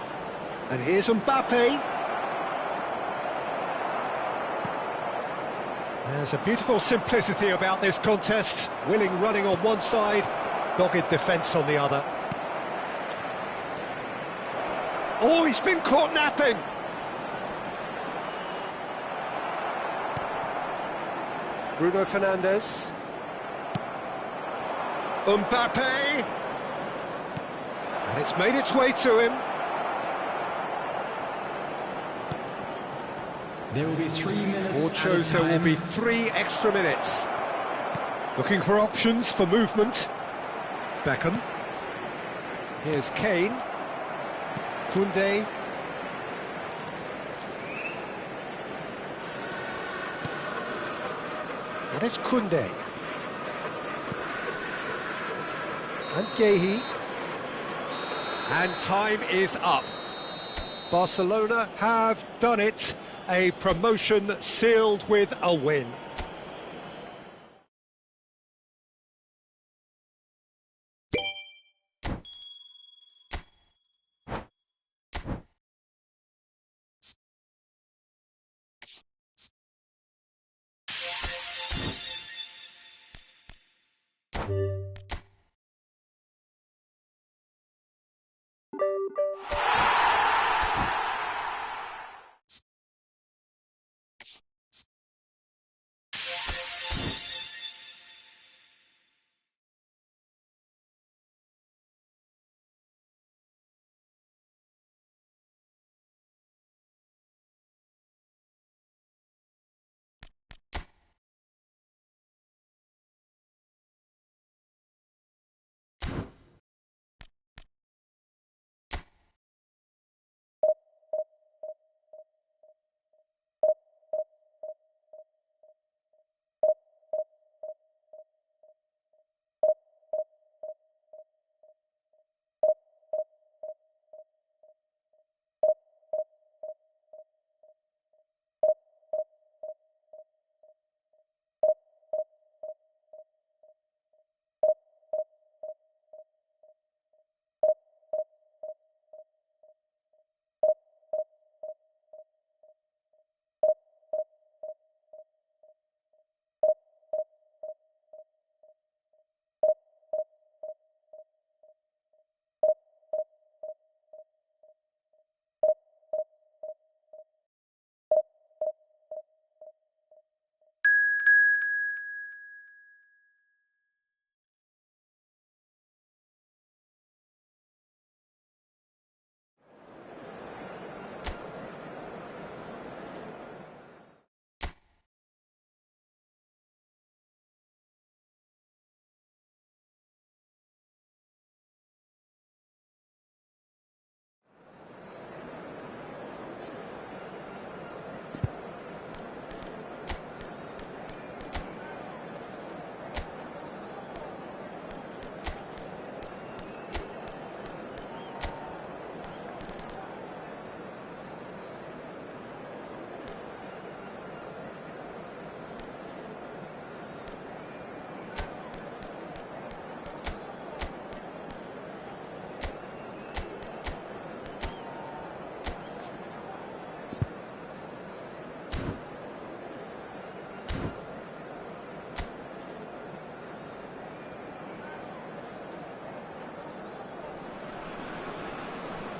And here's Mbappe. There's a beautiful simplicity about this contest. Willing running on one side, dogged defence on the other. Oh, he's been caught napping. Bruno Fernandes. Mbappe. And it's made its way to him. There will be 3 minutes. Board shows there will be 3 extra minutes. Looking for options for movement. Beckham. Here's Kane. Koundé. And it's Koundé. And Gehi. And time is up. Barcelona have done it. A promotion sealed with a win.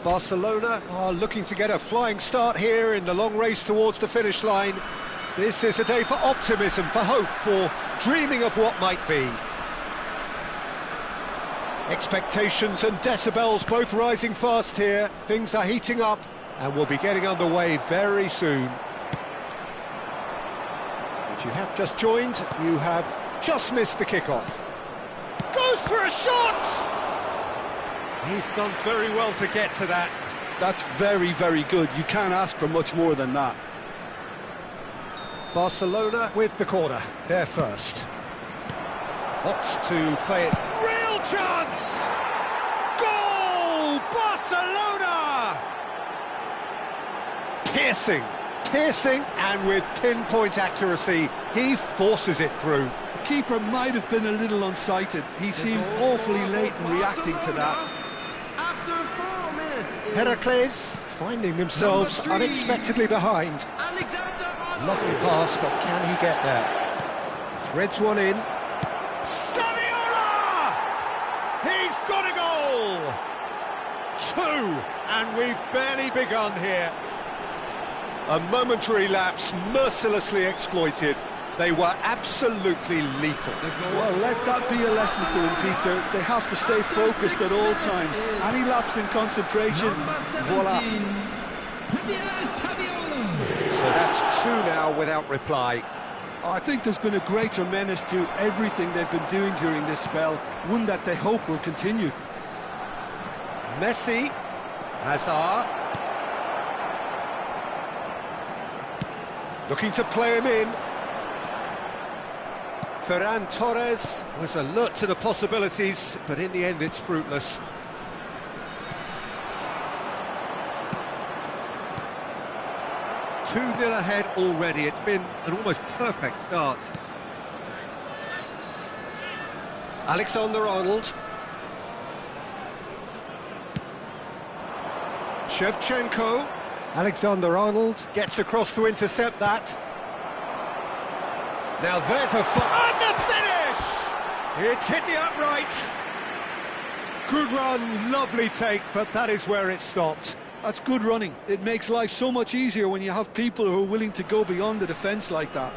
Barcelona are looking to get a flying start here in the long race towards the finish line. This is a day for optimism, for hope, for dreaming of what might be. Expectations and decibels both rising fast here. Things are heating up and we'll be getting underway very soon. If you have just joined, you have just missed the kickoff. Goes for a shot! He's done very well to get to that. That's very, very good. You can't ask for much more than that. Barcelona with the corner, they're first. Opts to play it. Real chance! Goal! Barcelona! Piercing, and with pinpoint accuracy, he forces it through. The keeper might have been a little unsighted. He seemed awfully late in reacting to that. After 4 minutes, Heracles finding themselves unexpectedly behind. Lovely pass, but can he get there? Threads one in. Saviola! He's got a goal! 2, and we've barely begun here. A momentary lapse mercilessly exploited. They were absolutely lethal. Well, let that be a lesson to them, Peter. They have to stay focused at all times. Any lapse in concentration, voila. So that's 2 now without reply. I think there's been a greater menace to everything they've been doing during this spell, one that they hope will continue. Messi, Hazard, looking to play him in. Ferran Torres was alert to the possibilities, but in the end it's fruitless. Two 2-0 ahead already. It's been an almost perfect start. Alexander-Arnold. Shevchenko. Alexander-Arnold gets across to intercept that. Now there's a and the finish! It's hit the upright. Good run, lovely take, but that is where it stopped. That's good running. It makes life so much easier when you have people who are willing to go beyond the defence like that.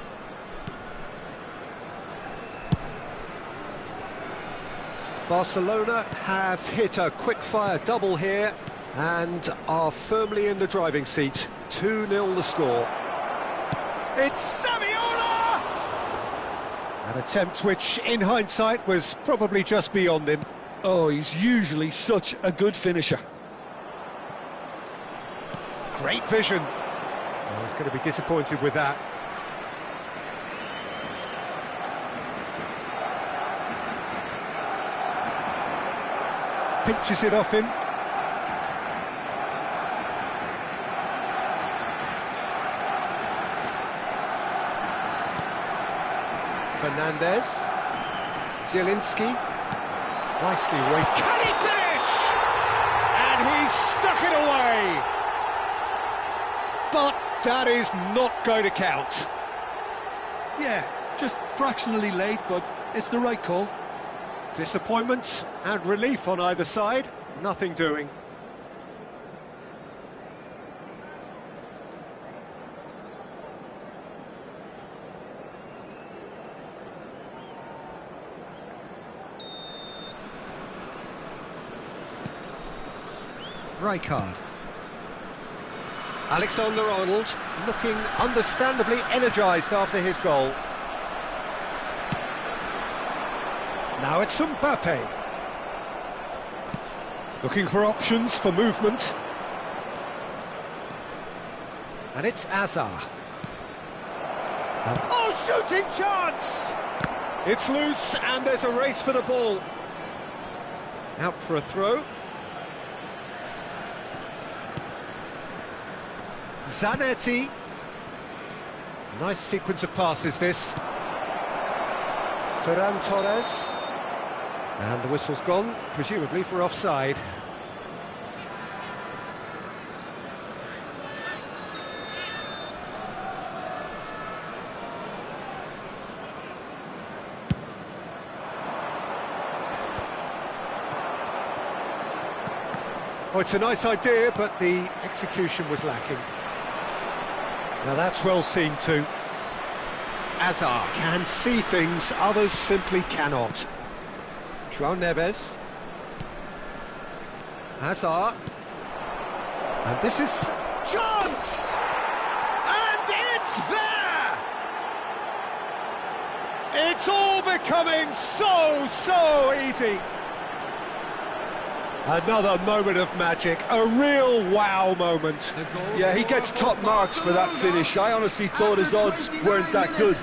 Barcelona have hit a quick-fire double here and are firmly in the driving seat. 2-0 the score. It's Saviola! An attempt which, in hindsight, was probably just beyond him. Oh, he's usually such a good finisher. Great vision. Oh, he's going to be disappointed with that. Pinches it off him. Fernandez. Zielinski. Nicely weighted. Can he finish? And he's stuck it away. But that is not going to count. Yeah, just fractionally late, but it's the right call. Disappointment and relief on either side. Nothing doing. Rijkaard. Alexander-Arnold looking understandably energised after his goal. Now it's Mbappe. Looking for options for movement. And it's Hazard. Oh, shooting chance! It's loose and there's a race for the ball. Out for a throw. Zanetti. Nice sequence of passes, this. Ferran Torres. And the whistle's gone, presumably for offside. Oh, it's a nice idea, but the execution was lacking. Now that's well seen too. Azar can see things others simply cannot. João Neves. Hazard. And this is chance! And it's there! It's all becoming so easy. Another moment of magic, a real wow moment. Yeah, he gets top marks for that finish. I honestly thought his odds weren't that good.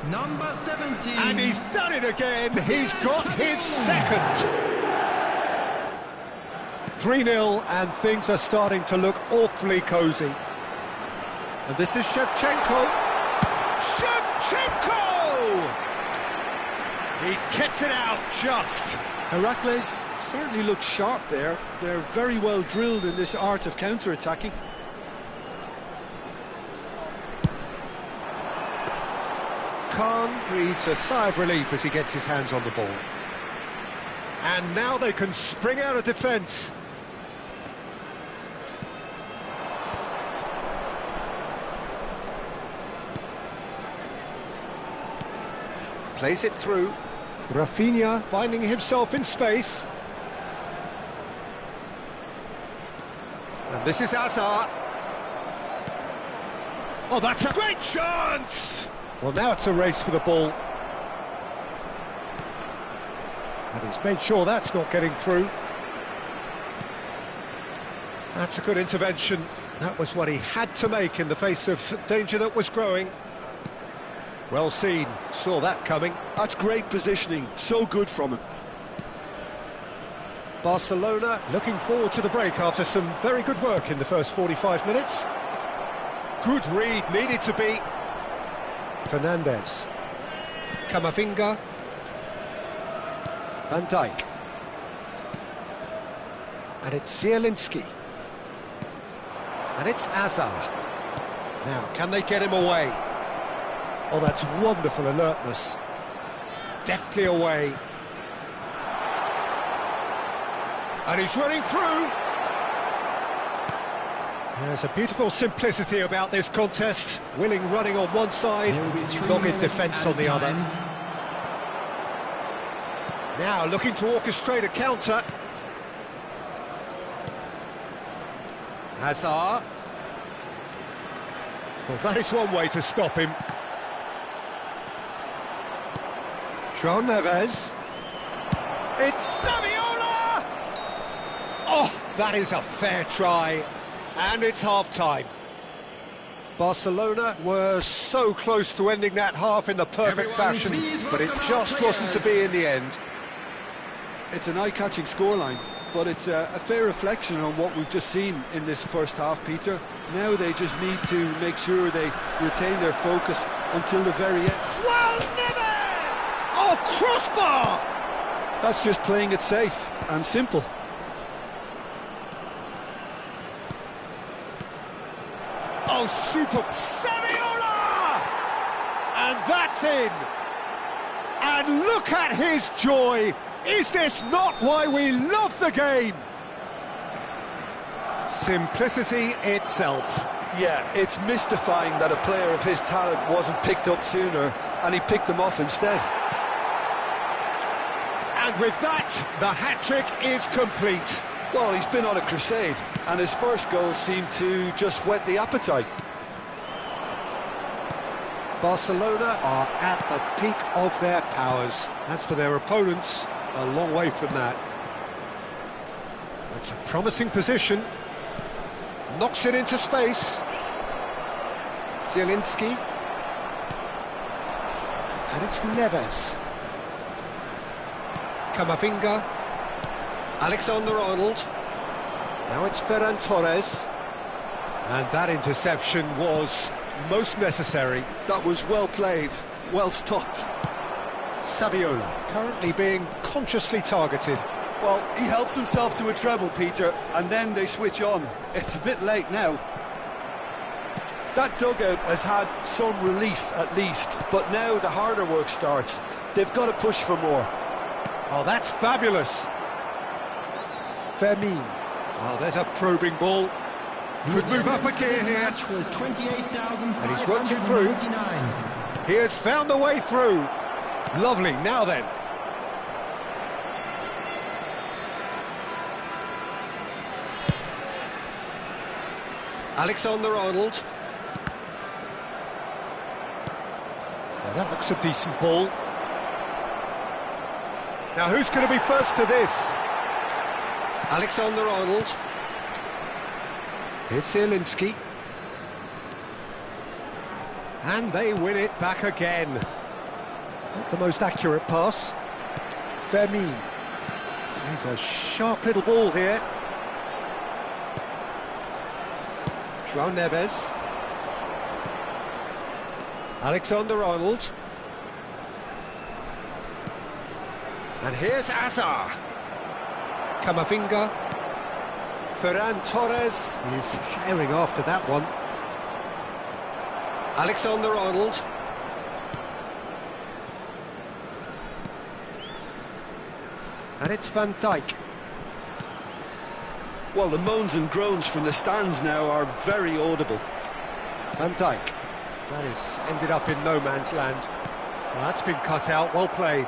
Number 17. And he's done it again. He's got his second. 3-0, and things are starting to look awfully cosy. And this is Shevchenko. Shevchenko! He's kept it out just. Heracles certainly looks sharp there. They're very well drilled in this art of counter-attacking. Khan breathes a sigh of relief as he gets his hands on the ball. And now they can spring out of defence. Plays it through. Rafinha finding himself in space. And this is Hazard. Oh, that's a great chance! Well, now it's a race for the ball. And he's made sure that's not getting through. That's a good intervention. That was what he had to make in the face of danger that was growing. Well seen, saw that coming. That's great positioning, so good from him. Barcelona looking forward to the break after some very good work in the first 45 minutes. Good read, needed to be. Fernandes. Camavinga. Van Dijk. And it's Zielinski. And it's Hazard. Now, can they get him away? Oh, that's wonderful alertness. Deftly away. And he's running through. There's a beautiful simplicity about this contest. Willing running on one side, dogged defence on the other. Now looking to orchestrate a counter. Hazard. Well, that is one way to stop him. João Neves. It's Saviola! Oh, that is a fair try. And it's half-time. Barcelona were so close to ending that half in the perfect fashion, but it just wasn't to be in the end. It's an eye-catching scoreline, but it's a fair reflection on what we've just seen in this first half, Peter. Now they just need to make sure they retain their focus until the very end. João Neves! Oh, crossbar! That's just playing it safe and simple. Oh, super! Saviola! And that's in! And look at his joy! Is this not why we love the game? Simplicity itself. Yeah, it's mystifying that a player of his talent wasn't picked up sooner, and he picked them off instead. And with that, the hat-trick is complete. Well, he's been on a crusade, and his first goal seemed to just whet the appetite. Barcelona are at the peak of their powers. As for their opponents, a long way from that. It's a promising position. Knocks it into space. Zielinski. And it's Neves. Camavinga. Alexander-Arnold. Now it's Ferran Torres. And that interception was most necessary. That was well played, well stopped. Saviola currently being consciously targeted. Well, he helps himself to a treble, Peter, and then they switch on. It's a bit late now. That dugout has had some relief at least, but now the harder work starts. They've got to push for more. Oh, that's fabulous. Fermin. Oh, there's a probing ball. Could move up a gear here. Match was 28,599. And he's worked it through. He has found the way through. Lovely, now then. Alexander-Arnold. Well, that looks a decent ball. Now who's going to be first to this? Alexander-Arnold. Here's Zielinski. And they win it back again. Not the most accurate pass. Fermin. There's a sharp little ball here. João Neves. Alexander-Arnold. And here's Azar. Camavinga. Ferran Torres is herring after that one. Alexander-Arnold. And it's Van Dijk. Well, the moans and groans from the stands now are very audible. Van Dijk. That has ended up in no man's land. Well, that's been cut out, well played.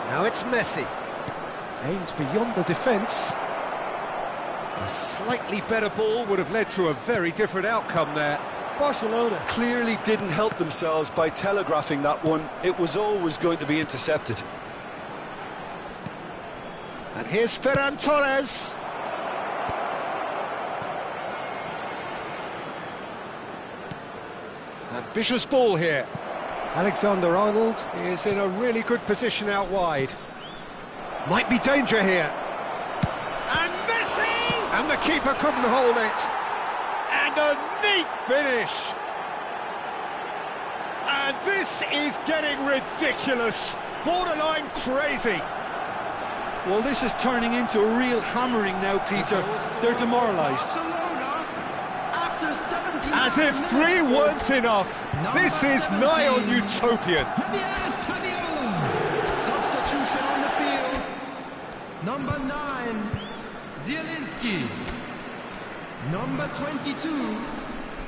Now it's Messi. Aims beyond the defence. A slightly better ball would have led to a very different outcome there. Barcelona clearly didn't help themselves by telegraphing that one. It was always going to be intercepted. And here's Ferran Torres. Ambitious ball here. Alexander-Arnold is in a really good position out wide. Might be danger here. And Messi! And the keeper couldn't hold it. And a neat finish. And this is getting ridiculous. Borderline crazy. Well, this is turning into a real hammering now, Peter. They're demoralised. As if three weren't enough. This is nigh on utopian. Substitution on the field. Number 9, Zielinski. Number 22,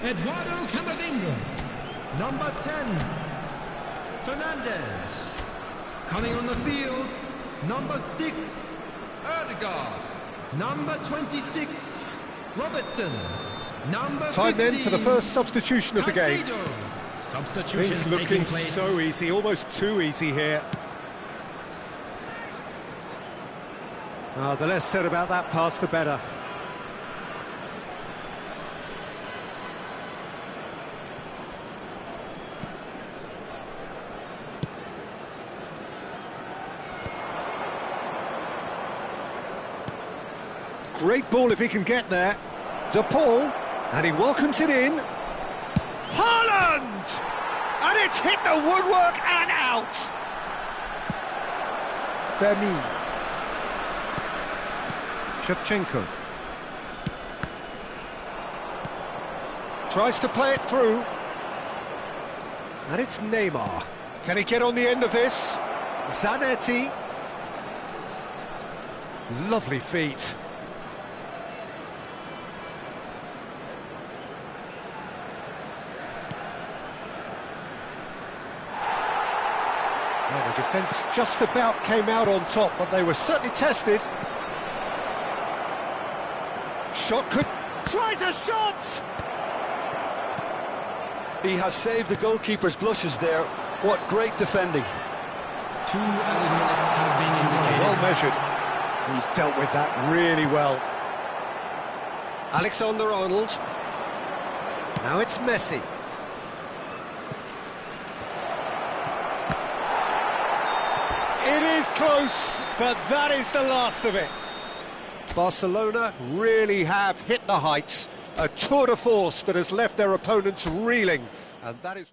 Eduardo Camavinga. Number 10, Fernandez. Coming on the field, number 6, Erdegaard. Number 26, Robertson. Number 50, Time then for the first substitution of the game. Substitutions Things looking so easy, almost too easy here. The less said about that pass, the better. Great ball if he can get there. De Paul, and he welcomes it in. Haaland! And it's hit the woodwork and out. Fermin. Shevchenko. Tries to play it through. And it's Neymar. Can he get on the end of this? Zanetti. Lovely feet. Well, the defence just about came out on top, but they were certainly tested. Shot could... Tries a shot! He has saved the goalkeeper's blushes there. What great defending. 2 added minutes has been indicated. Well measured. He's dealt with that really well. Alexander-Arnold. Now it's Messi. It is close, but that is the last of it. Barcelona really have hit the heights. A tour de force that has left their opponents reeling, and that is...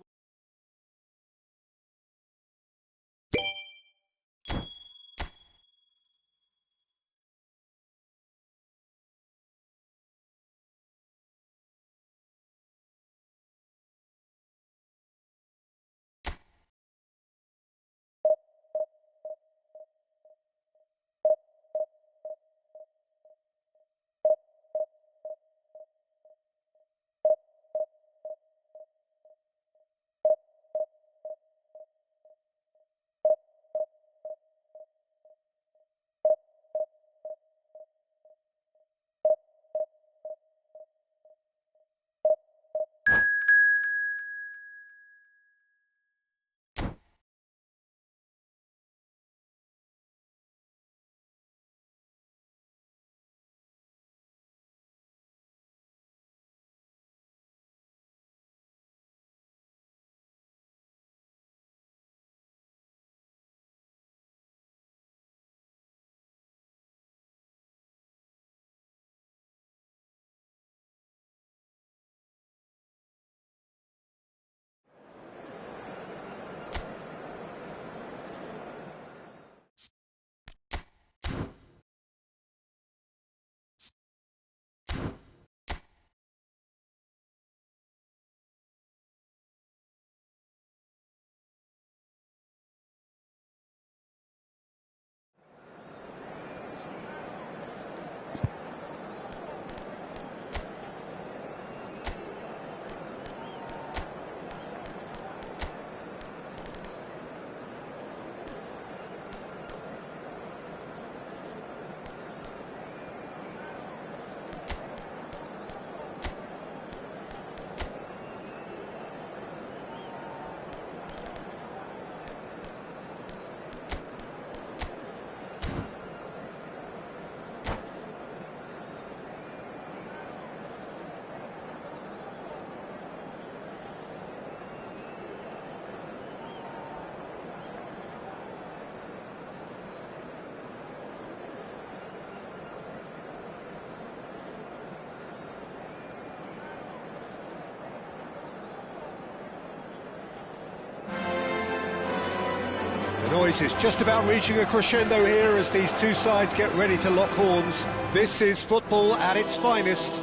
Noise is just about reaching a crescendo here as these two sides get ready to lock horns. This is football at its finest.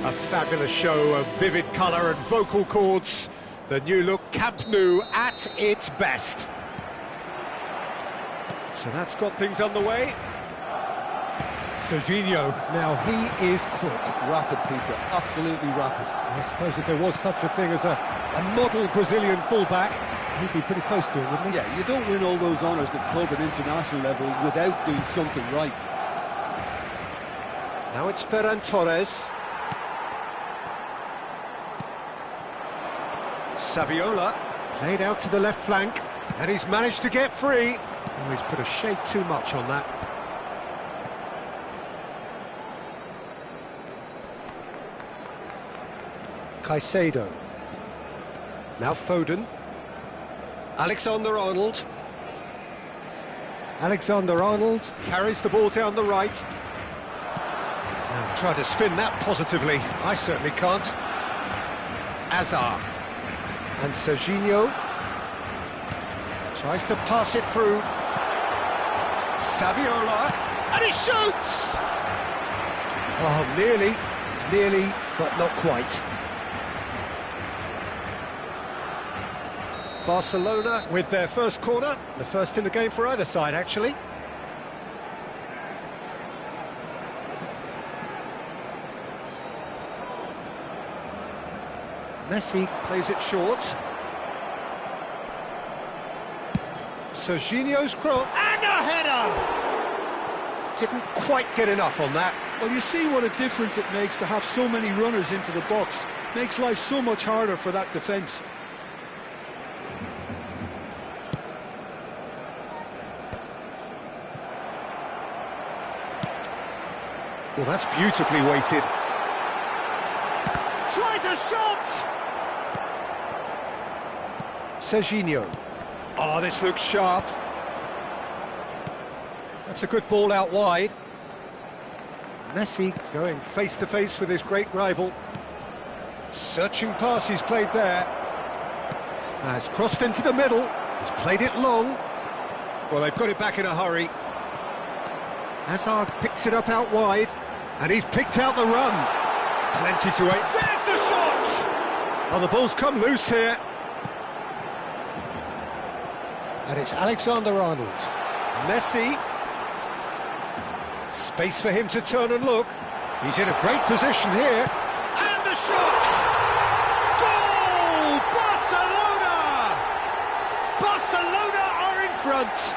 A fabulous show of vivid colour and vocal cords. The new look Camp Nou at its best. So that's got things underway. Serginho, now he is quick. Rapid, Peter, absolutely rapid. I suppose if there was such a thing as a model Brazilian fullback, he'd be pretty close to it, wouldn't he? Yeah, you don't win all those honours at club and international level without doing something right. Now it's Ferran Torres. Saviola played out to the left flank, and he's managed to get free. Oh, he's put a shade too much on that. Caicedo. Now Foden. Alexander-Arnold. Alexander-Arnold carries the ball down the right. Now try to spin that positively. I certainly can't. Azar. And Serginho tries to pass it through. Saviola, and he shoots! Oh, nearly, but not quite. Barcelona with their first corner, the first in the game for either side, actually. Messi plays it short. Serginho's cross, and a header! Didn't quite get enough on that. Well, you see what a difference it makes to have so many runners into the box. Makes life so much harder for that defence. Well, that's beautifully weighted. Tries a shot! Serginho. Oh, this looks sharp. That's a good ball out wide. Messi going face-to-face with his great rival. Searching pass he's played there. It's crossed into the middle. He's played it long. Well, they've got it back in a hurry. Hazard picks it up out wide, and he's picked out the run. Plenty to wait. There's the shot! Oh, the ball's come loose here. And it's Alexander-Arnold. Messi. Space for him to turn and look. He's in a great position here. And the shot! Goal! Barcelona! Barcelona are in front.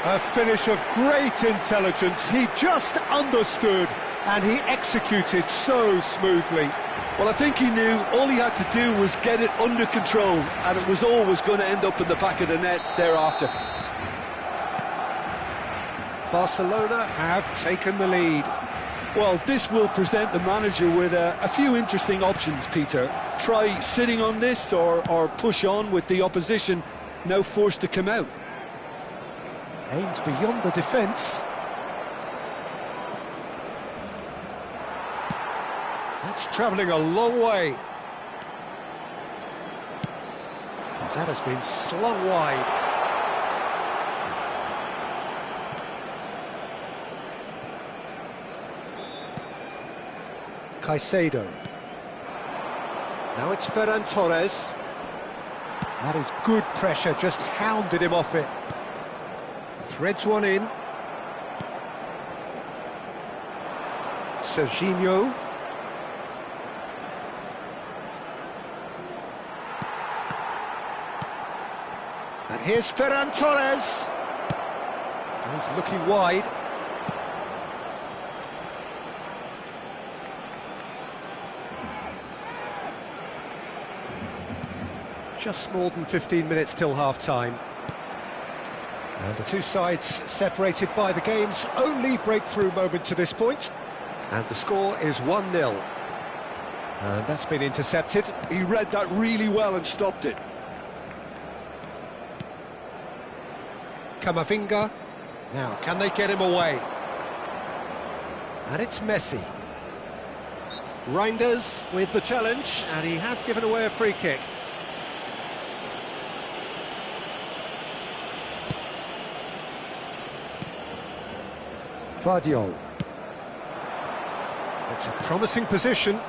A finish of great intelligence. He just understood and he executed so smoothly. Well, I think he knew all he had to do was get it under control, and it was always going to end up in the back of the net thereafter. Barcelona have taken the lead. Well, this will present the manager with a few interesting options, Peter. Try sitting on this or push on with the opposition now forced to come out. Aims beyond the defence. That's travelling a long way. That has been slung wide. Caicedo. Now it's Ferran Torres. That is good pressure, just hounded him off it. Threads one in. Serginho. And here's Ferran Torres. He's looking wide. Just more than 15 minutes till half-time. And the two sides separated by the game's only breakthrough moment to this point. And the score is 1-0. And that's been intercepted. He read that really well and stopped it. Camavinga. Now, can they get him away? And it's Messi. Reinders with the challenge, and he has given away a free kick. Vardiol. It's a promising position.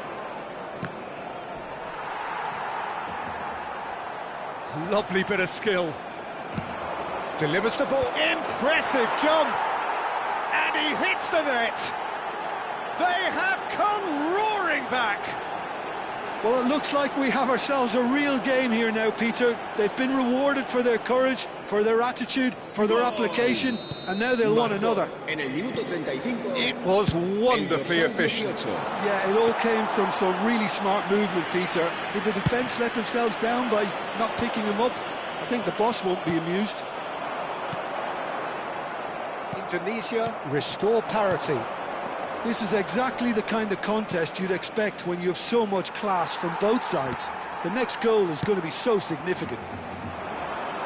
Lovely bit of skill. Delivers the ball. Impressive jump! And he hits the net! They have come roaring back! Well, it looks like we have ourselves a real game here now, Peter. They've been rewarded for their courage, for their attitude, for their application, and now they'll want another. En el minuto 35, It was wonderfully efficient. Yeah, it all came from some really smart movement, Peter. Did the defence let themselves down by not picking him up? I think the boss won't be amused. Indonesia restore parity. This is exactly the kind of contest you'd expect when you have so much class from both sides. The next goal is going to be so significant.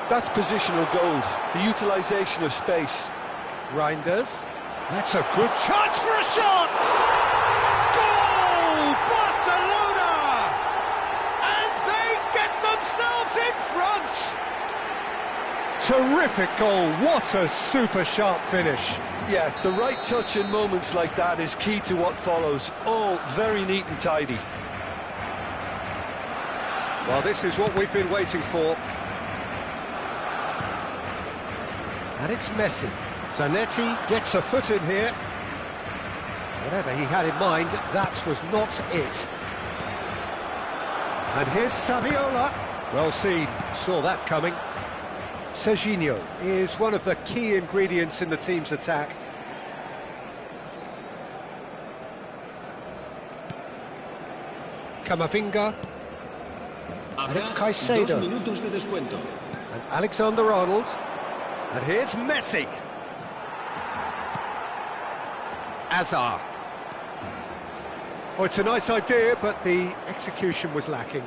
That's positional goal, the utilisation of space. Reinders. That's a good chance for a shot! Goal! Barcelona! And they get themselves in front! Terrific goal, what a super sharp finish. Yeah, the right touch in moments like that is key to what follows. All very neat and tidy. Well, this is what we've been waiting for. And it's Messi. Zanetti gets a foot in here. Whatever he had in mind, that was not it. And here's Saviola. Well seen, saw that coming. Serginho is one of the key ingredients in the team's attack. Camavinga. And it's Caicedo. 2 minutos de descuento. And Alexander-Arnold. And here's Messi. Hazard. Oh, it's a nice idea, but the execution was lacking.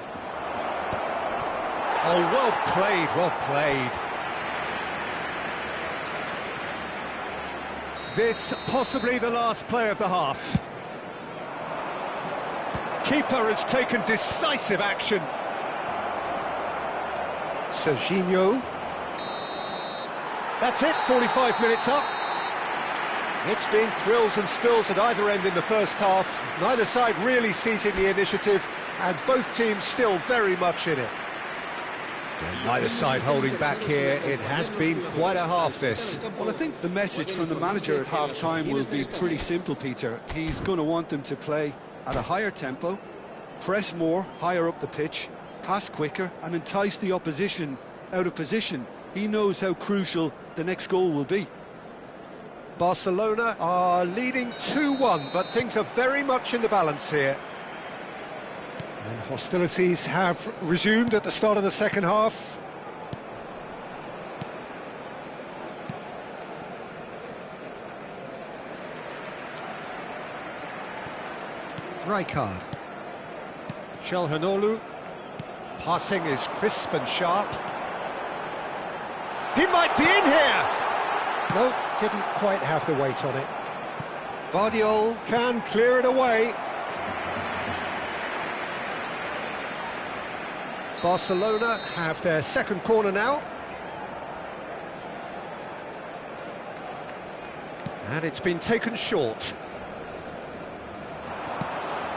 Oh, well played, well played. This possibly the last play of the half. Keeper has taken decisive action. Serginho. That's it, 45 minutes up. It's been thrills and spills at either end in the first half. Neither side really seizing the initiative, and both teams still very much in it. And neither side holding back here. It has been quite a half, this. Well, I think the message from the manager at half-time will be pretty simple, Peter. He's going to want them to play at a higher tempo, press more, higher up the pitch, pass quicker, and entice the opposition out of position. He knows how crucial the next goal will be. Barcelona are leading 2-1, but things are very much in the balance here. And hostilities have resumed at the start of the second half. Rijkaard. Çalhanoğlu. Passing is crisp and sharp. He might be in here! No, didn't quite have the weight on it. Vardiol can clear it away. Barcelona have their second corner now. And it's been taken short.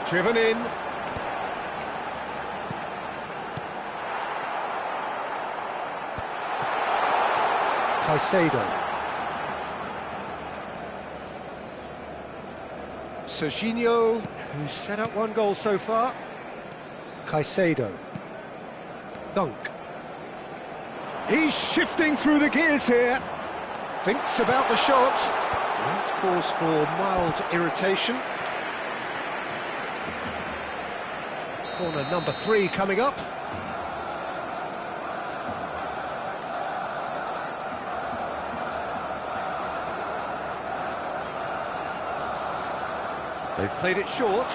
Driven in. Caicedo. Serginho, who's set up one goal so far. Caicedo. Dunk. He's shifting through the gears here. Thinks about the shot. That's cause for mild irritation. Corner number 3 coming up. They've played it short.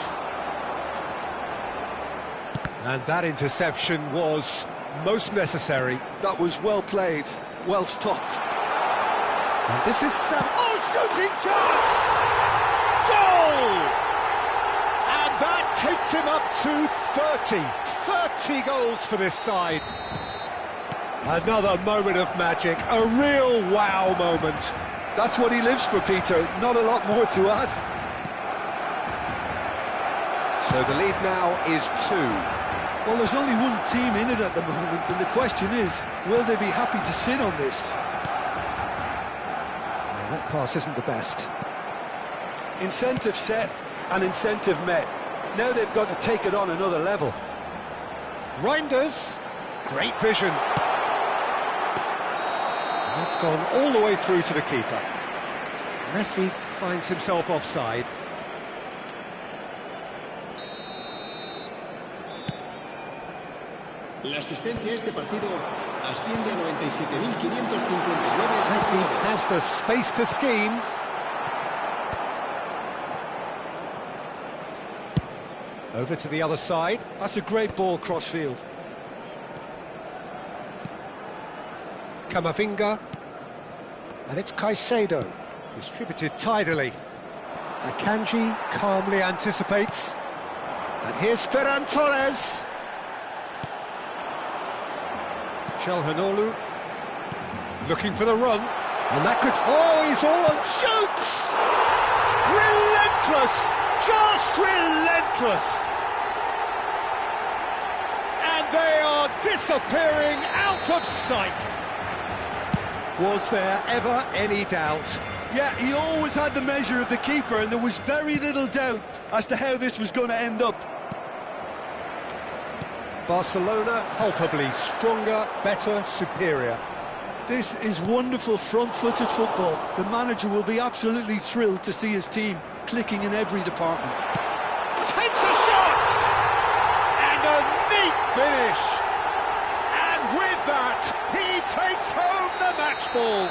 And that interception was most necessary. That was well played, well stopped. And this is Sam. Oh, shooting chance! Goal! And That takes him up to 30 goals for this side. Another moment of magic, a real wow moment. That's what he lives for, Peter. Not a lot more to add. So the lead now is 2. Well, there's only one team in it at the moment, and the question is, will they be happy to sit on this? Well, that pass isn't the best. Incentive set and incentive met. Now they've got to take it on another level. Reinders, great vision. That's gone all the way through to the keeper. Messi finds himself offside. La asistencia a este partido asciende a 97.559. Messi has the space to scheme. Over to the other side. That's a great ball cross-field. Camavinga. And it's Caicedo. Distributed tidily. Akanji calmly anticipates. And here's Ferran Torres. Çalhanoğlu looking for the run, and that could... Oh, he's all on... Shoots! Relentless! Just relentless! And they are disappearing out of sight. Was there ever any doubt? Yeah, he always had the measure of the keeper, and there was very little doubt as to how this was going to end up. Barcelona palpably stronger, better, superior. This is wonderful front-footed football. The manager will be absolutely thrilled to see his team clicking in every department. Takes a shot! And a neat finish! And with that, he takes home the match ball.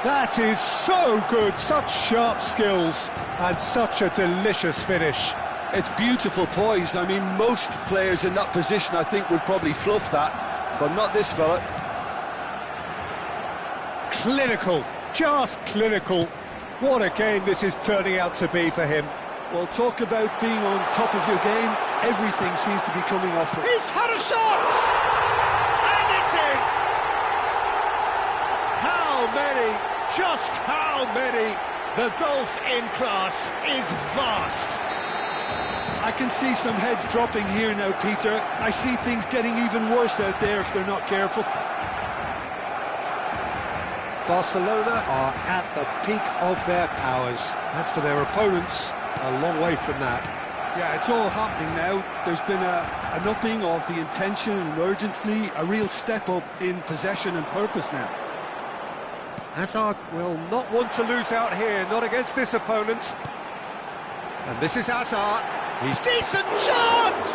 That is so good, such sharp skills, and such a delicious finish. It's beautiful poise. I mean, most players in that position, I think, would probably fluff that, but not this fella. Clinical, just clinical. What a game this is turning out to be for him. Well, talk about being on top of your game. Everything seems to be coming off it. He's had a shot! And it's in! How many, just how many? The gulf in class is vast. I can see some heads dropping here now, Peter. I see things getting even worse out there if they're not careful. Barcelona are at the peak of their powers. As for their opponents, a long way from that. Yeah, it's all happening now. There's been an upping of the intention and urgency, a real step up in possession and purpose now. Hazard will not want to lose out here, not against this opponent. And this is Hazard. He's decent chance!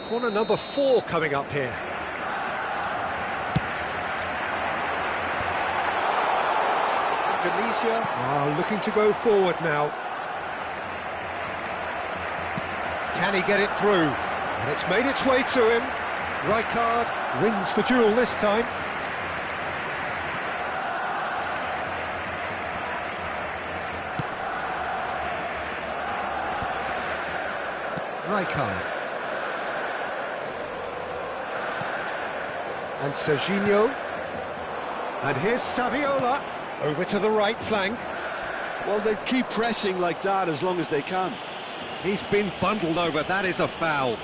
Corner number 4 coming up here. Indonesia are looking to go forward now. Can he get it through? And it's made its way to him. Rijkaard wins the duel this time. Rijkaard. And Serginho. And here's Saviola. Over to the right flank. Well, they keep pressing like that as long as they can. He's been bundled over. That is a foul.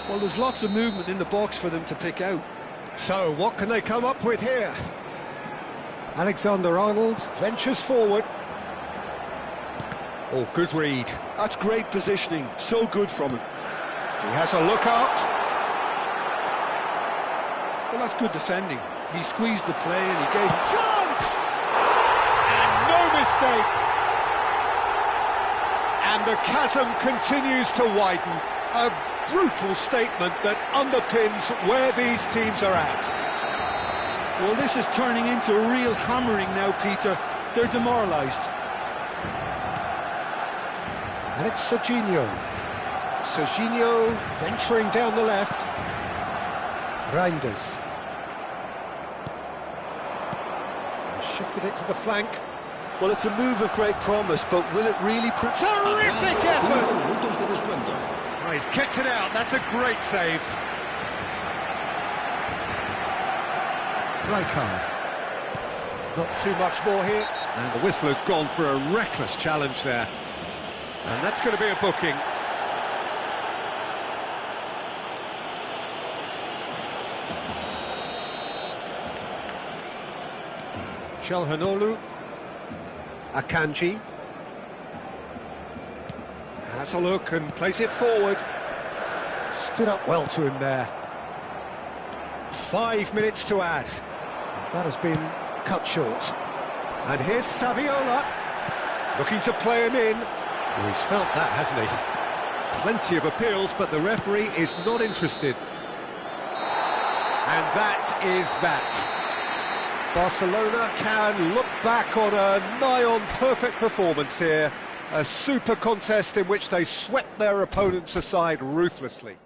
Well, there's lots of movement in the box for them to pick out. So, what can they come up with here? Alexander-Arnold ventures forward. Oh, good read. That's great positioning. So good from him. He has a look out. Well, that's good defending. He squeezed the play and he gave... Chance! And no mistake. And the chasm continues to widen. A brutal statement that underpins where these teams are at. Well, this is turning into a real hammering now, Peter. They're demoralised. And it's Serginho. Serginho venturing down the left. Reinders. Shifted it to the flank. Well, it's a move of great promise, but will it really... Terrific effort! Minutos de descuento. Oh, he's kept it out, that's a great save. Rijkaard. Not too much more here. And the whistler's gone for a reckless challenge there. And that's going to be a booking. Çalhanoğlu. Akanji. Has a look and plays it forward. Stood up well to him there. 5 minutes to add. That has been cut short. And here's Saviola, looking to play him in. Well, he's felt that, hasn't he? Plenty of appeals, but the referee is not interested. And that is that. Barcelona can look back on a nigh-on perfect performance here. A super contest in which they swept their opponents aside ruthlessly.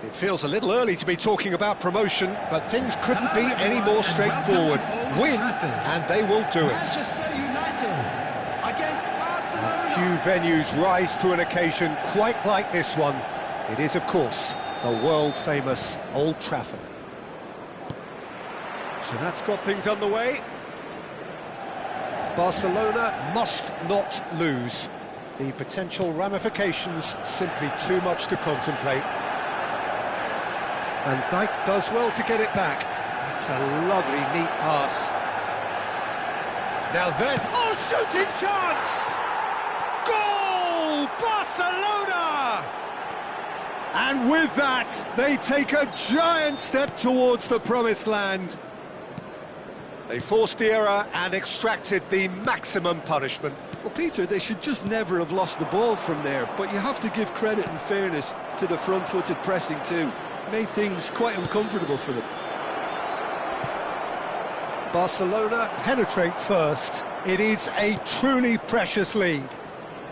It feels a little early to be talking about promotion, but things couldn't be any more straightforward. Win, and they will do it. Manchester United against Barcelona. Few venues rise to an occasion quite like this one. It is, of course, the world-famous Old Trafford. So that's got things underway. Barcelona must not lose. The potential ramifications simply too much to contemplate. And Dijk does well to get it back. It's a lovely, neat pass. Now there's... Oh, shooting chance! Goal! Barcelona! And with that, they take a giant step towards the promised land. They forced the error and extracted the maximum punishment. Well, Peter, they should just never have lost the ball from there, but you have to give credit and fairness to the front-footed pressing too. Made things quite uncomfortable for them. Barcelona penetrate first. It is a truly precious lead.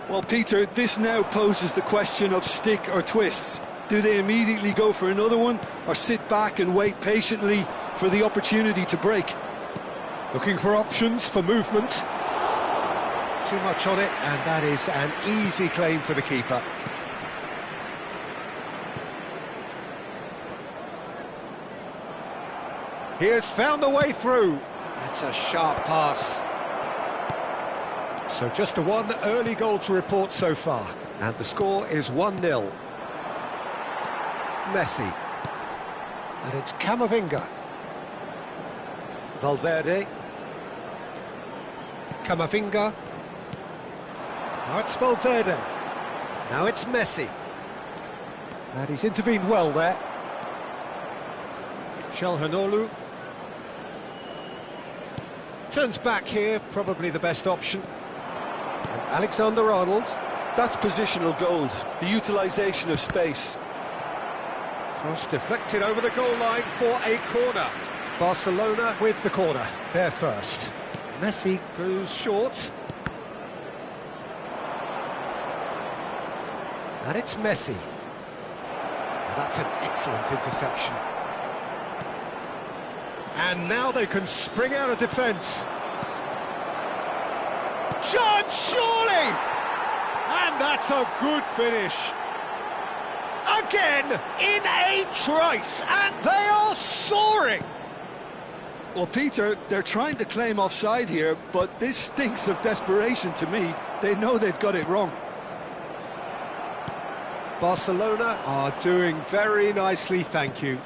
Well, Peter, this now poses the question of stick or twist. Do they immediately go for another one, or sit back and wait patiently for the opportunity to break? Looking for options for movement. Too much on it, and that is an easy claim for the keeper. He has found the way through. That's a sharp pass. So just a one early goal to report so far. And the score is 1-0. Messi. And it's Camavinga. Valverde. Camavinga. Now it's Valverde. Now it's Messi. And he's intervened well there. Calhanoglu. Turns back here, probably the best option. And Alexander-Arnold. That's positional gold, the utilisation of space. Cross deflected over the goal line for a corner. Barcelona with the corner, there first. Messi goes short. And it's Messi. And that's an excellent interception. And now they can spring out of defence. Chance, surely! And that's a good finish. Again, in a trice, and they are soaring! Well, Peter, they're trying to claim offside here, but this stinks of desperation to me. They know they've got it wrong. Barcelona are doing very nicely, thank you.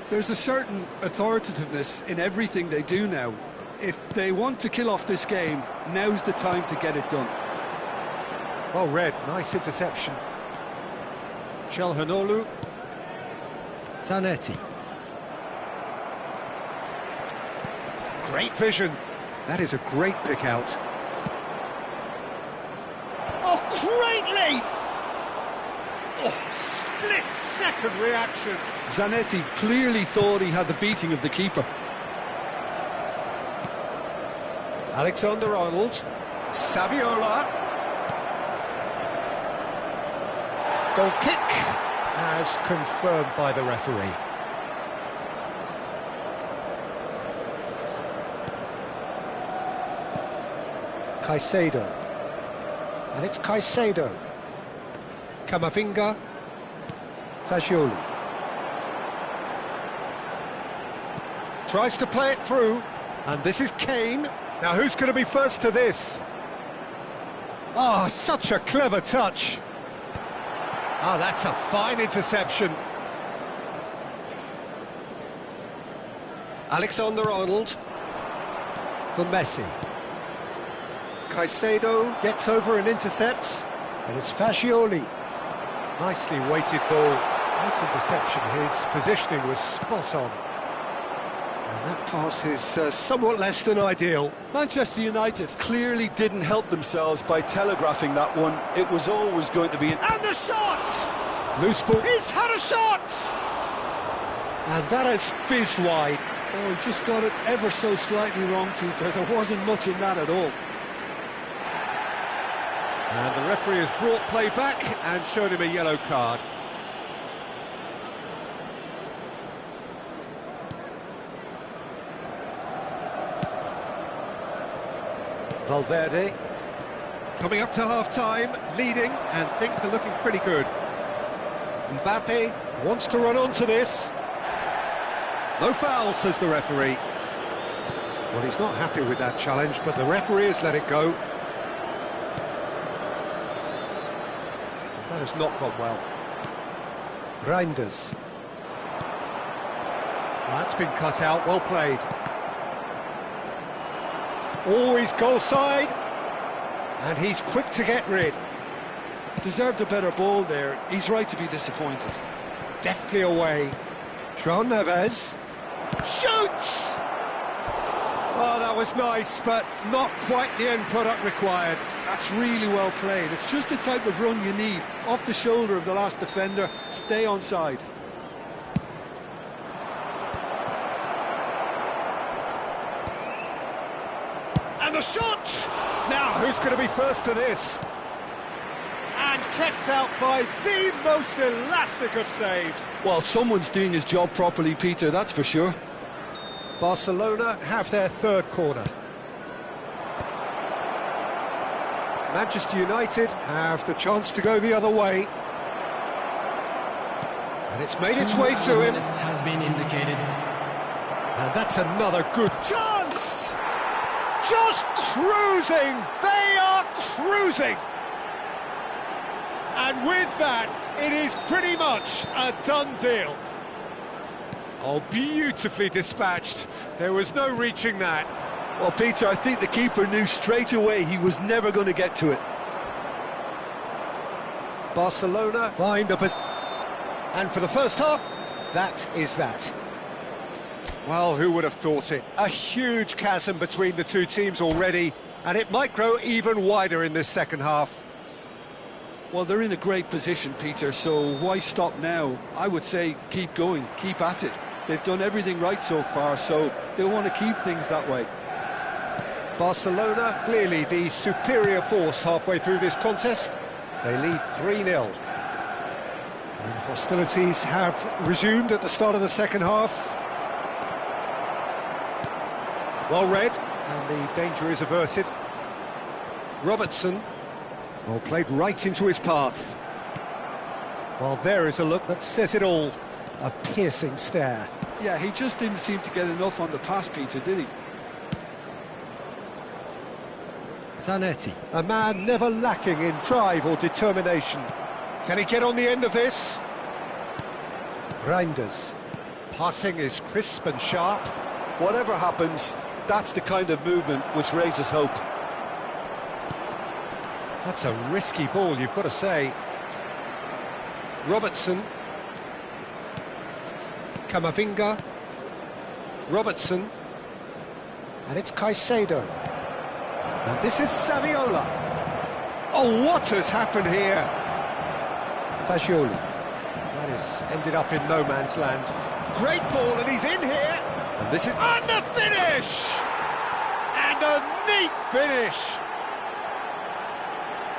There's a certain authoritativeness in everything they do now. If they want to kill off this game, now's the time to get it done. Well read, nice interception. Calhanoglu. Zanetti. Great vision. That is a great pick out. Oh, great leap! Oh, split-second reaction. Zanetti clearly thought he had the beating of the keeper. Alexander-Arnold. Saviola. Goal kick, as confirmed by the referee. Caicedo. And it's Caicedo. Camavinga. Fagioli. Tries to play it through. And this is Kane. Now who's going to be first to this? Oh, such a clever touch. Oh, that's a fine interception. Alexander-Arnold for Messi. Caicedo gets over and intercepts, and it's Fagioli. Nicely weighted ball. Nice interception. His positioning was spot on. And that pass is somewhat less than ideal. Manchester United clearly didn't help themselves by telegraphing that one. It was always going to be... And the shot! Loose ball. He's had a shot! And that has fizzed wide. Oh, he just got it ever so slightly wrong, Peter. There wasn't much in that at all. And the referee has brought play back and shown him a yellow card. Valverde coming up to half-time, leading, and things are looking pretty good. Mbappe wants to run onto this. No foul, says the referee. Well, he's not happy with that challenge, but the referee has let it go. That has not gone well. Reinders. Well, that's been cut out, well played. Always goal side, and he's quick to get rid. Deserved a better ball there. He's right to be disappointed. Deftly away. João Neves shoots! Oh, that was nice, but not quite the end product required. That's really well played. It's just the type of run you need. Off the shoulder of the last defender, stay onside. And the shot! Now, who's going to be first to this? And kept out by the most elastic of saves. Well, someone's doing his job properly, Peter, that's for sure. Barcelona have their third corner. Manchester United have the chance to go the other way. And it's made its way to him. Has been indicated. And that's another good chance! Just cruising! They are cruising! And with that, it is pretty much a done deal. Oh, beautifully dispatched. There was no reaching that. Well, Peter, I think the keeper knew straight away he was never going to get to it. Barcelona find a and for the first half, that is that. Well, who would have thought it? A huge chasm between the two teams already, and it might grow even wider in this second half. Well, they're in a great position, Peter, so why stop now? I would say keep going, keep at it. They've done everything right so far, so they'll want to keep things that way. Barcelona, clearly the superior force halfway through this contest. They lead 3-0. And hostilities have resumed at the start of the second half. Well read, and the danger is averted. Robertson, well, played right into his path. Well, there is a look that says it all. A piercing stare. Yeah, he just didn't seem to get enough on the pass, Peter, did he? Zanetti. A man never lacking in drive or determination. Can he get on the end of this? Reinders. Passing is crisp and sharp. Whatever happens, that's the kind of movement which raises hope. That's a risky ball, you've got to say. Robertson. Camavinga. Robertson. And it's Caicedo. And this is Saviola. Oh, what has happened here? Fagioli. That has ended up in no man's land. Great ball, and he's in here. And this is... And the finish! And a neat finish!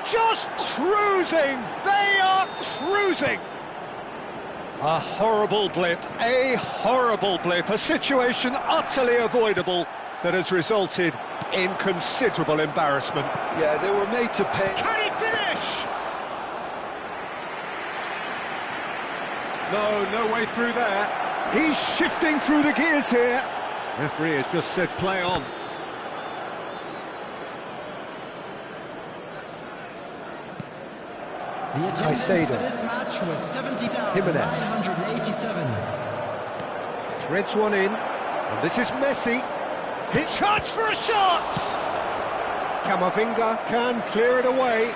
Just cruising! They are cruising! A horrible blip, a situation utterly avoidable that has resulted in considerable embarrassment. Yeah, they were made to pay. Can he finish? No way through there. He's shifting through the gears here. Referee has just said play on. The attendance for this match was 70,987. Threads one in, and this is Messi. He charged for a shot! Camavinga can clear it away.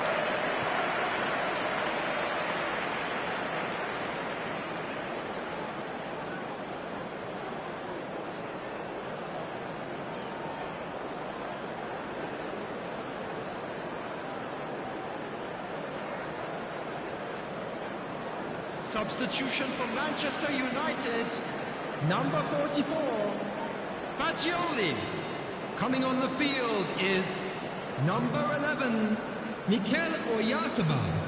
Substitution for Manchester United, number 44, Fagioli. Coming on the field is number 11, Mikel Oyarzabal.